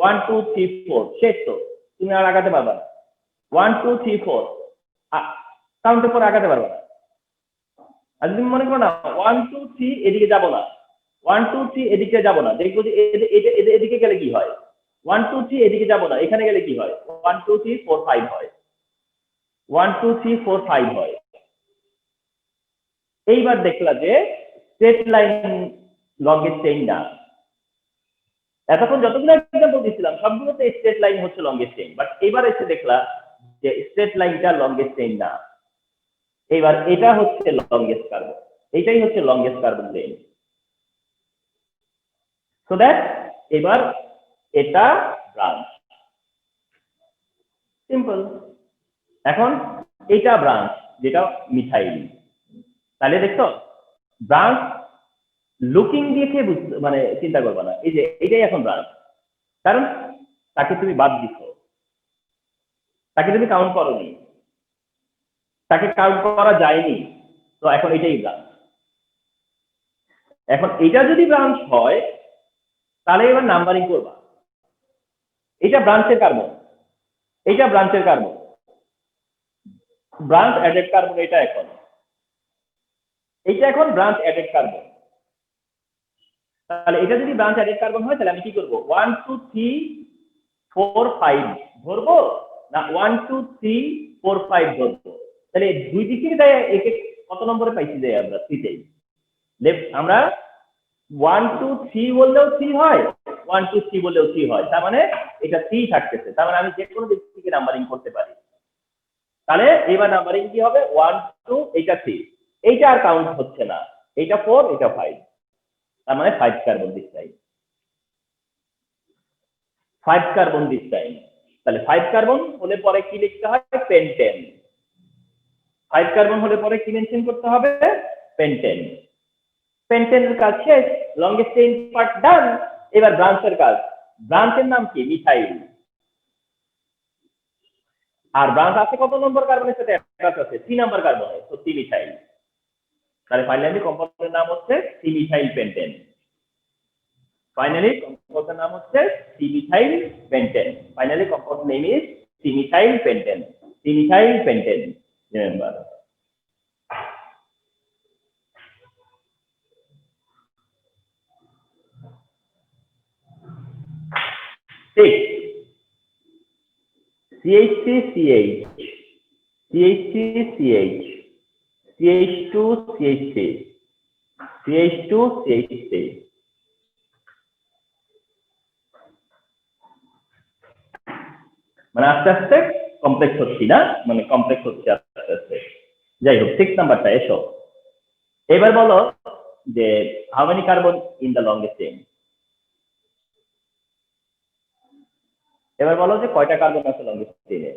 1 2 3 4, শেষ। তো তুমি আর আগাতে পারবা না। 1 2 3 4 কাউন্টের পর আগাতে পারবা না। আর তুমি মনে করো না 1 2 3 এদিকে যাব না, 1 2 3 এদিকে যাব না, দেখবো যে এদিকে গেলে কি হয়। 1 2 3 এদিকে যাব না, এখানে গেলে কি হয়? 1 2 3 4 5 হয়, 1 2 3 4 5 হয়। এইবার দেখলা যে স্ট্রেট লাইন লংগেস্ট চেইন না। এতক্ষণ যতগুলো এক্সাম্পল দিয়েছিলাম সবগুলোতে স্ট্রেট লাইন হচ্ছে লংগেস্ট চেইন, বাট এবার এসে দেখলা যে স্ট্রেট লাইনটা লংগেস্ট চেইন না। এবার এটা হচ্ছে লংগেস্ট কার্বন, এটাই হচ্ছে longest carbon chain. So that এবার এটা ব্রাঞ্চ, সিম্পল। এখন এটা ব্রাঞ্চ, যেটা মিথাইল। তাহলে দেখছো ব্রাঞ্চ লুকিং দেখে মানে চিন্তা করবে না, এই যে এটাই এখন ব্রাঞ্চ, কারণ তাকে তুমি বাদ দিচ্ছ, তাকে তুমি কাউন্ট করোনি, তাকে কাউন্ট করা যায়নি, তো এখন এটাই ব্রাঞ্চ। এখন এটা যদি ব্রাঞ্চ হয় তাহলে এবার নাম্বারিং করবা। এটা ব্রাঞ্চের কার্বন, এটা ব্রাঞ্চের কার্বন, ব্রাঞ্চ অ্যাডেড কার্বন, এটা এখন ব্রাঞ্চ অ্যাডেড কার্বন। তাহলে এটা যদি ব্রাঞ্চ অ্যাডেড কার্বন হয় তাহলে আমি কি করব? 1 2 3 4 5 ধরবো, না 1 2 3 4 5 ধরবো? তাহলে দুই দিকের দেয় একে কত নম্বরে পাইছি দেয় আমরা? 3 তেই। লেফট আমরা 1 2 3 বললেও 3 হয়, 1 2 3 বললেও 3 হয়, তার মানে এটা 3 থাকতেছে, তার মানে আমি যে কোনো দিক থেকে নাম্বারিং করতে পারি। তাহলে এবার নাম্বারিং কি হবে? 1 2, এইটা 3, এইটা আর কাউন্ট হচ্ছে না, এইটা 4, এটা 5, তার মানে 5 carbon this time, 5 carbon this time. তাহলে 5 কার্বন হলে পরে কি লিখতে হয়? পেন্টেন। 5 কার্বন হলে পরে কি মেনশন করতে হবে? পেন্টেন। পেন্টেনের কাজ শেষ, লংগেস্ট চেইন পার্ট ডান। এবার ব্রাঞ্চের কাজ। ব্রাঞ্চের নাম কি? মিথাইল। আর ব্রাঞ্চ আছে কত নম্বর কার্বনের সাথে অ্যাটাচ আছে? 3 নম্বর কার্বনে, তো 3 মিথাইল। তাহলে ফাইনালি কম্পাউন্ডের নাম হচ্ছে 3 মিথাইল পেন্টেন। ফাইনালি কম্পাউন্ডের নাম হচ্ছে 3 methyl pentane. Finally compound name is 3 methyl pentane. 3 methyl pentane, remember. CH3 CH, CH3 CH, CH2 CH3, CH2 CH3. মানে আস্তে আস্তে কমপ্লেক্স হচ্ছি না, মানে কমপ্লেক্স হচ্ছে আস্তে আস্তে। যাই হোক, 6 নাম্বারটা এসো। এবার বলো যে how many carbon in the longest chain. এবার বলো যে কয়টা কার্বন আছে লংগেস্ট চেইনে।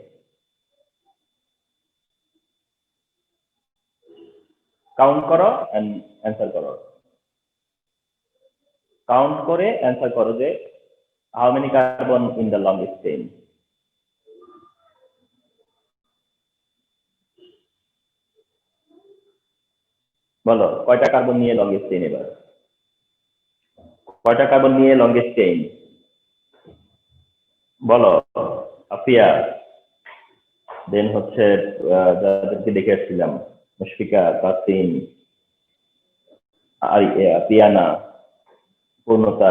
কাউন্ট করো এন্ড অ্যান্সার করো। কাউন্ট করে অ্যান্সার করো যে how many carbon in the longest chain. বলো কয়টা কার্বন নিয়ে লংগেস্ট চেইন। এবার কয়টা কার্বন নিয়ে লংগেস্ট চেইন বলো। আফিয়া, দেন হচ্ছে যাদেরকে দেখে আসছিলাম, মুশফিকা, তাসিম, পিয়ানা, পূর্ণতা,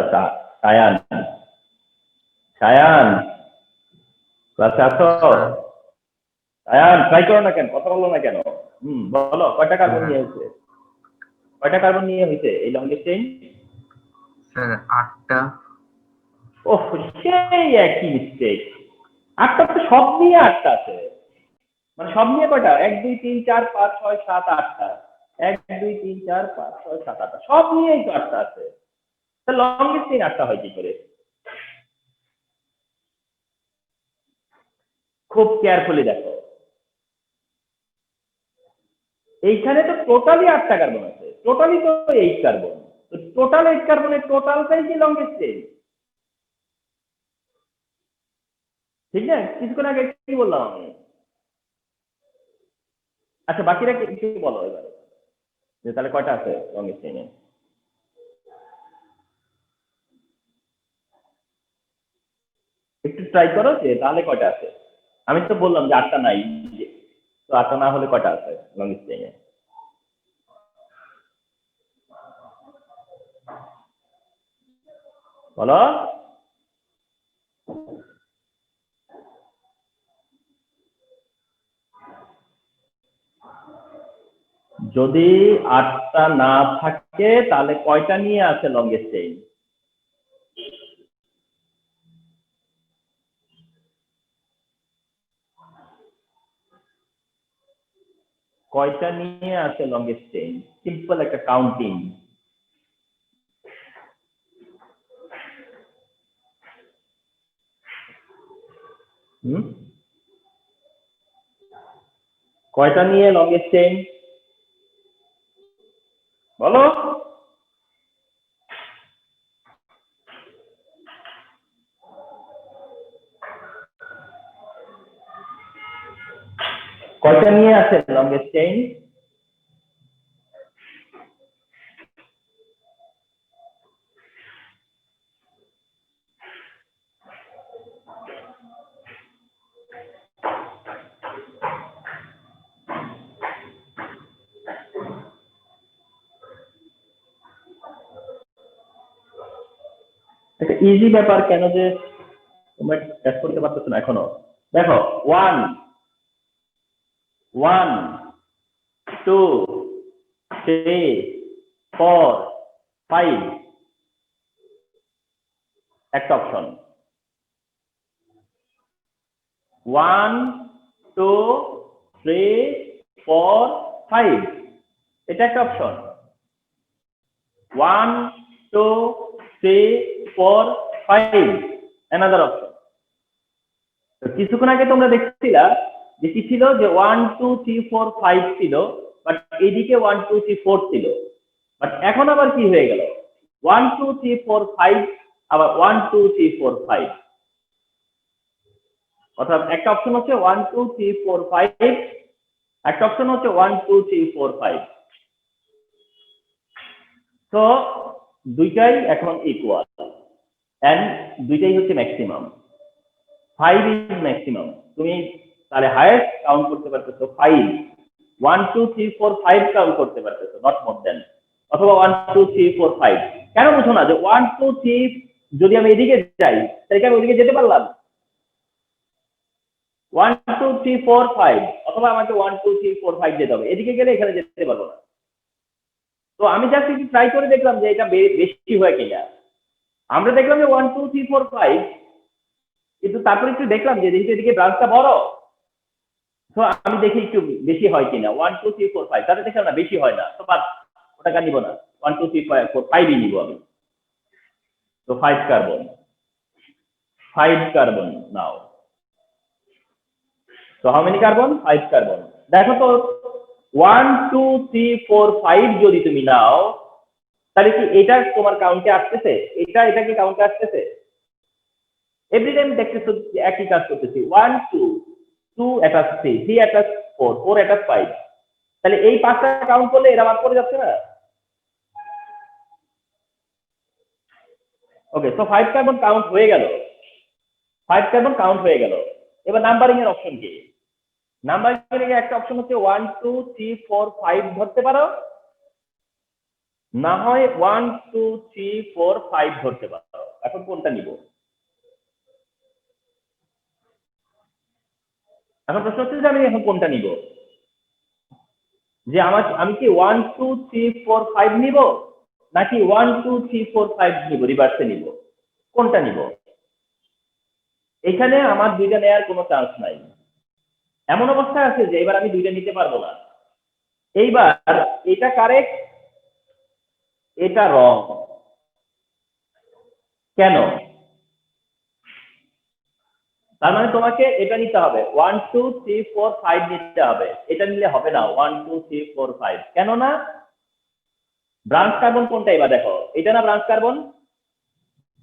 সায়ান। সায়ান ক্লাসে আছো? সায়ান ট্রাই করো না কেন, কথা বলো না কেন? বলো কয়টা কার্বন নিয়ে হয়েছে, কয়টা কার্বন নিয়ে হয়েছে এই লংগেস্ট চেইন? স্যার 8টা। ওহ, সেই একই মিস্টেক। 8টা তো সব নিয়ে 8টা আছে, মানে সব নিয়ে কয়টা? 1 2 3 4 5 6 7 8টা। 1 2 3 4 5 6 7 8টা, সব নিয়েই তো 8টা আছে। তা লংগেস্ট চেইন 8টা হয় কি করে? খুব কেয়ারফুলি দেখো, এইখানে তো টোটালি 8টা কার্বন আছে, টোটালি তো 8 কার্বন। তো টোটাল 8 কার্বনের টোটালটাই কি লংগেস্ট চেইন? ঠিক না? কিছুক্ষণ আগে কি বললাম আমি? আচ্ছা, বাকিরা কি বলো এবার, যে তাহলে কয়টা আছে লংগেস্ট চেইনে? একটু ট্রাই করো যে তাহলে কয়টা আছে। আমি তো বললাম যে 8টা নাই, তো 8টা না হলে কয়টা আছে লংগেস্ট চেইনে? বলো। যদি 8টা না থাকে তাহলে কয়টা নিয়ে আছে লংগেস্ট চেইন? কয়টা নিয়ে আছে লংগেস্ট চেইন? সিম্পল একটা কাউন্টিং। কয়টা নিয়ে লংগেস্ট চেইন বলো। কয়টা নিয়ে আছে লংগেস্ট চেইন? একটা ইজি ব্যাপার, কেন যে তোমরা ক্যাচ করতে পারতেছো না এখনো। দেখো 1 1 2 3 4 5 একটা অপশন। 1 2 3 4 5 এটা একটা অপশন। 1 2 3 4 5 another option। তো কিছুক্ষণ আগে তোমরা দেখছিলা যে কি ছিল, যে 1 2 3 4 5 ছিল, বাট এইদিকে 1 2 3 4 ছিল। বাট এখন আবার কি হয়ে গেল? 1 2 3 4 5 আবার 1 2 3 4 5। অর্থাৎ একটা অপশন হচ্ছে 1 2 3 4 5, একটা অপশন হচ্ছে 1 2 3 4 5। তো দুইটাই এখন ইকুয়াল এন্ড দুইটাই হচ্ছে ম্যাক্সিমাম। 5 is maximum. তুমি তাহলে হাইয়েস্ট কাউন্ট করতে পারতেছো 5। 1 2 3 4 5 কাউন্ট করতে পারতেছো, নট মোর দেন। অথবা 1 2 3 4 5। কেন বুঝো না যে 1 2 3 যদি আমি এদিকে যাই তাহলে আমি ওইদিকে যেতে পারলাম? 1 2 3 4 5 অথবা আমাকে 1 2 3 4 5 যেতে হবে, এদিকে গেলে এখানে যেতে পারবো না। তো আমি জাস্ট একটু ট্রাই করে দেখলাম যে এটা বেশি হয় কিনা। আমরা দেখলাম যে 1 2 3 4 5, কিন্তু তারপরে একটু দেখলাম যে যেহেতু এদিকে ব্রাঞ্চটা বড়, তো আমি দেখি একটু বেশি হয় কিনা। 1 2 3 4 5 তাতে দেখলাম না বেশি হয় না, তো বাদ, ওটা নিব না। 1 2 3 4 5ই নিব আমি। তো 5 কার্বন, 5 কার্বন নাও। তো হাউ মেনি কার্বন? 5 কার্বন। দেখো তো 1 2 3 4 5 যদি তুমি নাও, তাহলে কি এটা তোমার কাউন্টে আসতেছে? এটা কি কাউন্টে আসতেছে? এভরি টাইম দেখতেছো একই কাজ করতেছি। 1 2 2 অ্যাটাচ 3 3 অ্যাটাচ 4 4 অ্যাটাচ 5, তাহলে এই পাঁচটা কাউন্ট করলে এরা বাদ পড়ে যাচ্ছে না? ওকে, সো 5 কার্বন কাউন্ট হয়ে গেল, 5 কার্বন কাউন্ট হয়ে গেল। এবার নাম্বারিং এর অপশন কি? নাম্বারিং এর একটা অপশন হচ্ছে 1 2 3 4 5 ধরতে পারো, না হয় 1 2 3 4 5 ধরতে পারো। এখন কোনটা নিব? এখন প্রশ্ন হচ্ছে যে আমি এখন কোনটা নিব, যে আমি কি 1 2 3 4 5 নিব, নাকি 1 2 3 4 5 নিব, রিভার্সে নিব? কোনটা নিব? এখানে আমার দুইটা নেয়ার কোনো চান্স নাই। এমন অবস্থা আছে যে এবার আমি দুইটা নিতে পারবো না। এইবার এটা কারেক্ট, এটা রং। কেন? তার মানে তোমাকে এটা নিতে হবে, 1 2 3 4 5 নিতে হবে। এটা নিলে হবে না 1 2 3 4 5। কেন না? ব্রাঞ্চ কার্বন কোনটা এবার দেখো, এটা না ব্রাঞ্চ কার্বন?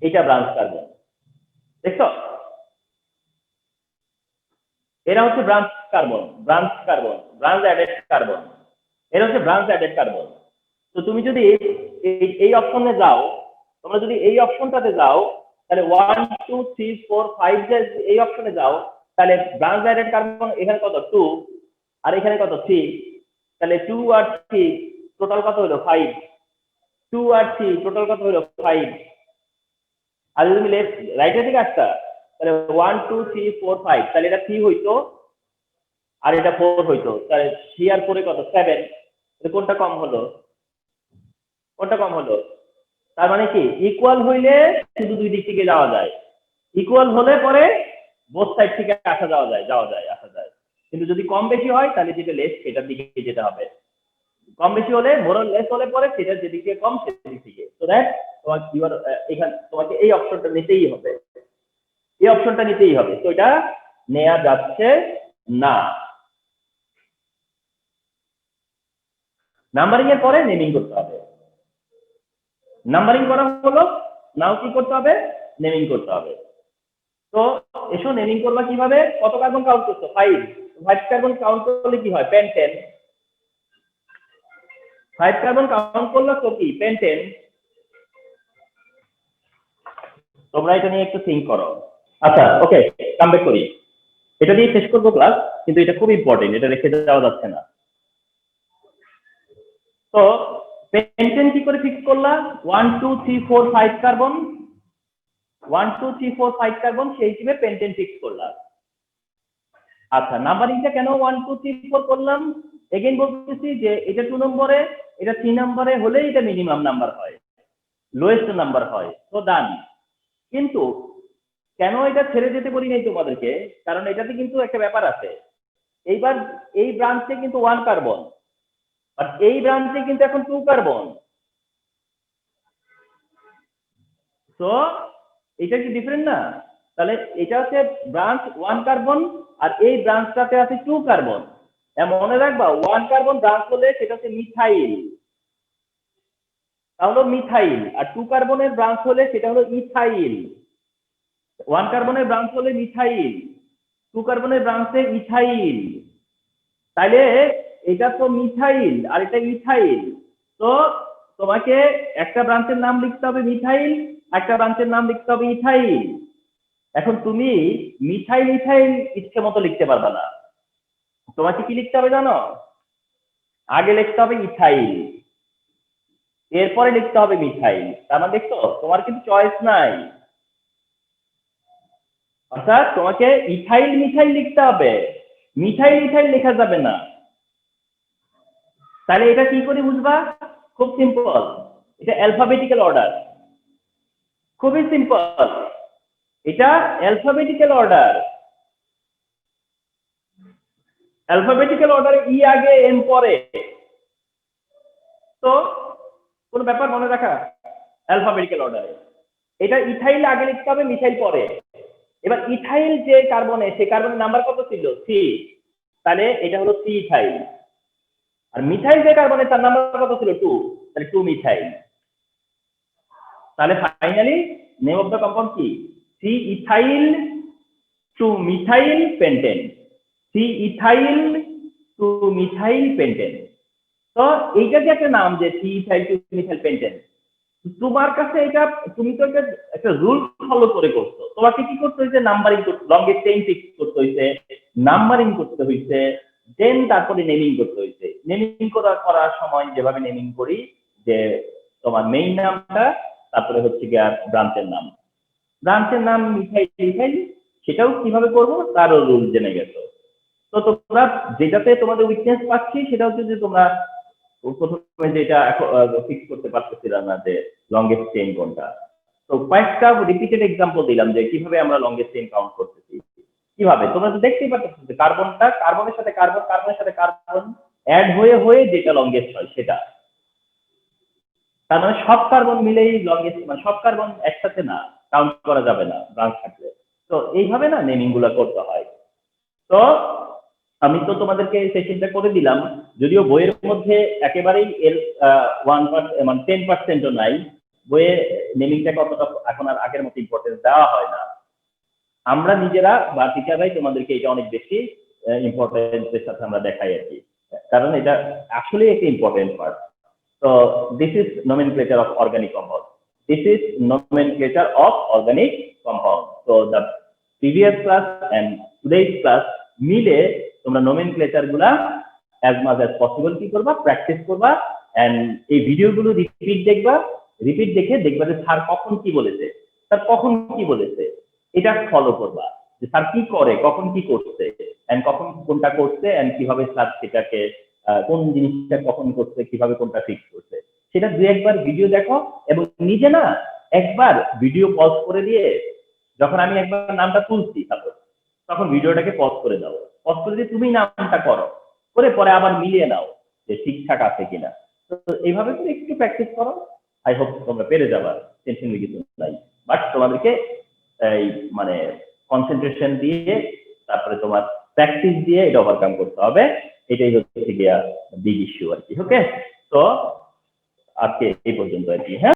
এটা ব্রাঞ্চ কার্বন, দেখছো? এরা হচ্ছে branch carbon, branch added carbon. এরা হচ্ছে ব্রাঞ্চ অ্যাডেড কার্বন। তো তুমি যদি এই অপশনে যাও, তোমরা যদি এই অপশনটাতে যাও, তাহলে 1 2 3 4 5 যে এই অপশনে যাও, তাহলে ব্রাঞ্চ অ্যাডেড কার্বন এখানে কত 2, আর এখানে কত 3, তাহলে 2 আর 3 টোটাল কত হলো 5, 2 আর 3 টোটাল কত হলো 5। আর যদি তুমি লেফট রাইটের দিকে আসতা, তাহলে 1 2 3 4 5, তাহলে এটা 3 হইতো আর এটা 4 হইতো, তাহলে 3 আর 4 কত 7। কোনটা কম হলো? কোনটা কম হলো? তার মানে কি ইকুয়াল হইলে শুধু দুই দিক থেকে যাওয়া যায়, ইকুয়াল হলে পরে বোথ সাইড থেকে আসা যাওয়া যায়, আসা যায়। কিন্তু যদি কম বেশি হয় তাহলে যেটা লেস সেটার দিকে যেতে হবে। কম বেশি হলে মোরল লেস হলে পরে সেটা যেদিকে কম সেদিক থেকে। তো দ্যাট তোমাকে এই অপশনটা নিতেই হবে, এই অপশনটা নিতেই হবে। তো এটা নেওয়া যাচ্ছে না। নাম্বারিং এর পরে নেমিং করতে হবে। নাম্বারিং করা হলো, নাও কি করতে হবে? নেমিং করতে হবে। তো এসো নেমিং করবা কিভাবে? কত কার্বন কাউন্ট করছো? 5। 5 কার্বন কাউন্ট করলে কি হয়? পেন্টেন। 5 কার্বন কাউন্ট করলে তো কি পেন্টেন। তোমরা এটা নিয়ে একটু থিঙ্ক করো। আচ্ছা, ওকে, কাম ব্যাক করি। এটা দিয়ে শেষ করবো ক্লাস, কিন্তু এটা খুব ইম্পর্টেন্ট, এটা রেখে যাওয়া যাচ্ছে না। তো পেন্টেন কি করে ফিক্স করলা? 1 2 3 4 5 কার্বন, 1 2 3 4 5 কার্বন, সেই হিসেবে পেন্টেন ফিক্স করলাম। আচ্ছা, নাম্বারিংটা কেন 1 2 3 4 করলাম? এগেইন বলতেছি যে এটা 2 নম্বরে, এটা 3 নম্বরে হলে এটা মিনিমাম নাম্বার হয়, লোয়েস্ট নাম্বার হয়। তো ডান। কিন্তু কেন এটা ছেড়ে যেতে বলি নাই তোমাদেরকে? কারণ এটাতে কিন্তু একটা ব্যাপার আছে। এইবার এই ব্রাঞ্চে কিন্তু 1 কার্বন, আর এই ব্রাঞ্চে কিন্তু এখন 2 কার্বন। তো এটা কি ডিফারেন্ট না? তাহলে এটা হচ্ছে ব্রাঞ্চ 1 কার্বন, আর এই ব্রাঞ্চটাতে আছে 2 কার্বন। মনে রাখবা 1 কার্বন ব্রাঞ্চ হলে সেটা হচ্ছে মিথাইল, তাহলে মিথাইল। আর 2 কার্বনের ব্রাঞ্চ হলে সেটা হলো ইথাইল। 1 কার্বনের ব্রাঞ্চ হলে মিথাইল, 2 কার্বনের ব্রাঞ্চে ইথাইল। তাইলে এটা তো মিথাইল আর এটা ইথাইল। তো তোমাকে একটা ব্রাঞ্চের নাম লিখতে হবে মিথাইল, একটা ব্রাঞ্চের নাম লিখতে হবে ইথাইল। এখন তুমি মিথাইল ইথাইল ইচ্ছে মতো লিখতে পারবে না। তোমাকে কি লিখতে হবে জানো? আগে লিখতে হবে ইথাইল, এরপরে লিখতে হবে মিথাইল। তার মানে দেখছো তোমার কিন্তু চয়েস নাই। অর্থাৎ তোমাকে ইথাইল মিথাইল লিখতে হবে, মিথাইল ইথাইল লেখা যাবে না। তাহলে এটা কি করে বুঝবা? খুব সিম্পল, এটা অ্যালফাবেটিক্যাল অর্ডার, খুবই সিম্পল, এটা অ্যালফাবেটিক্যাল অর্ডার। অ্যালফাবেটিক্যাল অর্ডারে ই আগে এন পরে, তো কোন ব্যাপার মনে রাখা? অ্যালফাবেটিক্যাল অর্ডারে এটা ইথাইল আগে লিখতে হবে, মিথাইল পরে। এবার ইথাইল যে কার্বনে, সেই কার্বনের নাম্বার কত ছিল? 3, তাহলে এটা হলো 3 ইথাইল। আর মিথাইল যে কার্বনে, তার নাম্বার কত ছিল? 2, তাহলে 2 মিথাইল। তাহলে finally name of the compound কি? 3 ethyl 2 methyl pentane, 3 ethyl 2 methyl pentane. তো এইটা যে একটা নাম, যে 3 ইথাইল 2 মিথাইল পেন্টেন, তোমার কাছে এটা, তুমি তো এটা একটা রুল ফলো করে করছো, তোমাকে কি করতে হয়েছে? নাম্বারিং করতে, লংগেস্ট চেইন ফিক্স করতে হয়েছে, নাম্বারিং করতে হয়েছে, দেন তারপরে নেমিং করতে হয়েছে। নেমিং করার সময় যেভাবে নেমিং করি, যে তোমার মেইন নামটা, তারপরে হচ্ছে গিয়ে ব্রাঞ্চের নাম, ব্রাঞ্চের নাম মিথাইল ইথাইল, সেটাও কিভাবে করবো তারও রুল জেনে গেছো। তো তোমরা যেটাতে তোমাদের উইকনেস পাচ্ছি, সেটা হচ্ছে যে তোমরা প্রথমে যেটা ফিক্স করতে পারতেছিলাম না যে লংগেস্ট চেইন কোনটা। তো কয়েকটা রিপিটেড এক্সাম্পল দিলাম যে কিভাবে আমরা লংগেস্ট চেইন কাউন্ট করতেছি। কিভাবে তোমরা তো দেখতেই পাচ্ছ যে কার্বনটা, কার্বনের সাথে কার্বন, কার্বনের সাথে কার্বন অ্যাড হয়ে হয়ে যেটা লংগেস্ট হয় সেটা। তার মানে সব কার্বন মিলেই লংগেস্ট, মানে সব কার্বন একসাথে না, কাউন্ট করা যাবে না ব্রাঞ্চ থাকলে। তো এইভাবে না নেমিং গুলা করতে হয়। তো আমি তো তোমাদেরকে সেশনটা করে দিলাম, যদিও বইয়ের মধ্যে একেবারেই এর 1% মানে 10%ও নাই, বইয়ে নেমিংটাকে অতটা এখন আর আগের মতো ইম্পর্টেন্স দেওয়া হয় না। আমরা নিজেরা বা টিচাররাই তোমাদেরকে এটা অনেক বেশি ইম্পর্টেন্সের সাথে আমরা দেখাই আর কি, কারণ এটা আসলে একটা important part. So this is nomenclature of organic compound. This is nomenclature of organic compound. So the previous class and today's class মিলে তোমরা nomenclature গুলা as much as possible কি করবা? প্র্যাকটিস করবা, and এই ভিডিওগুলো রিপিট দেখবা, রিপিট দেখে দেখবা যে স্যার কখন কি বলেছে, স্যার কখন কি বলেছে, এটা ফলো করবা যে স্যার কি করে, কখন কি করছে, and কখন কোনটা করছে, and কিভাবে স্যার সেটাকে কোন জিনিসটা কখন করছে, কিভাবে কোনটা ফিক্স করছে, সেটা দু একবার ভিডিও দেখো। এবং নিজে না একবার ভিডিও পজ করে দিয়ে, যখন আমি একবার নামটা তুলছি তখন ভিডিওটাকে পজ করে দাও, পজ করে দিয়ে তুমি নামটা করো, করে পরে আবার মিলিয়ে নাও যে ঠিকঠাক আছে কিনা। তো এইভাবে করে একটু প্র্যাকটিস করো, আই হোপ তোমরা পেরে যাবা, টেনশন কিছু নাই। বাট তোমাদেরকে এই মানে কনসেন্ট্রেশন দিয়ে, তারপরে তোমার প্র্যাকটিস দিয়ে এটা ওভারকাম করতে হবে। এটাই হচ্ছে গিয়া বিগ ইস্যু আর কি। ওকে, তো আজকে এই পর্যন্ত আর কি। হ্যাঁ।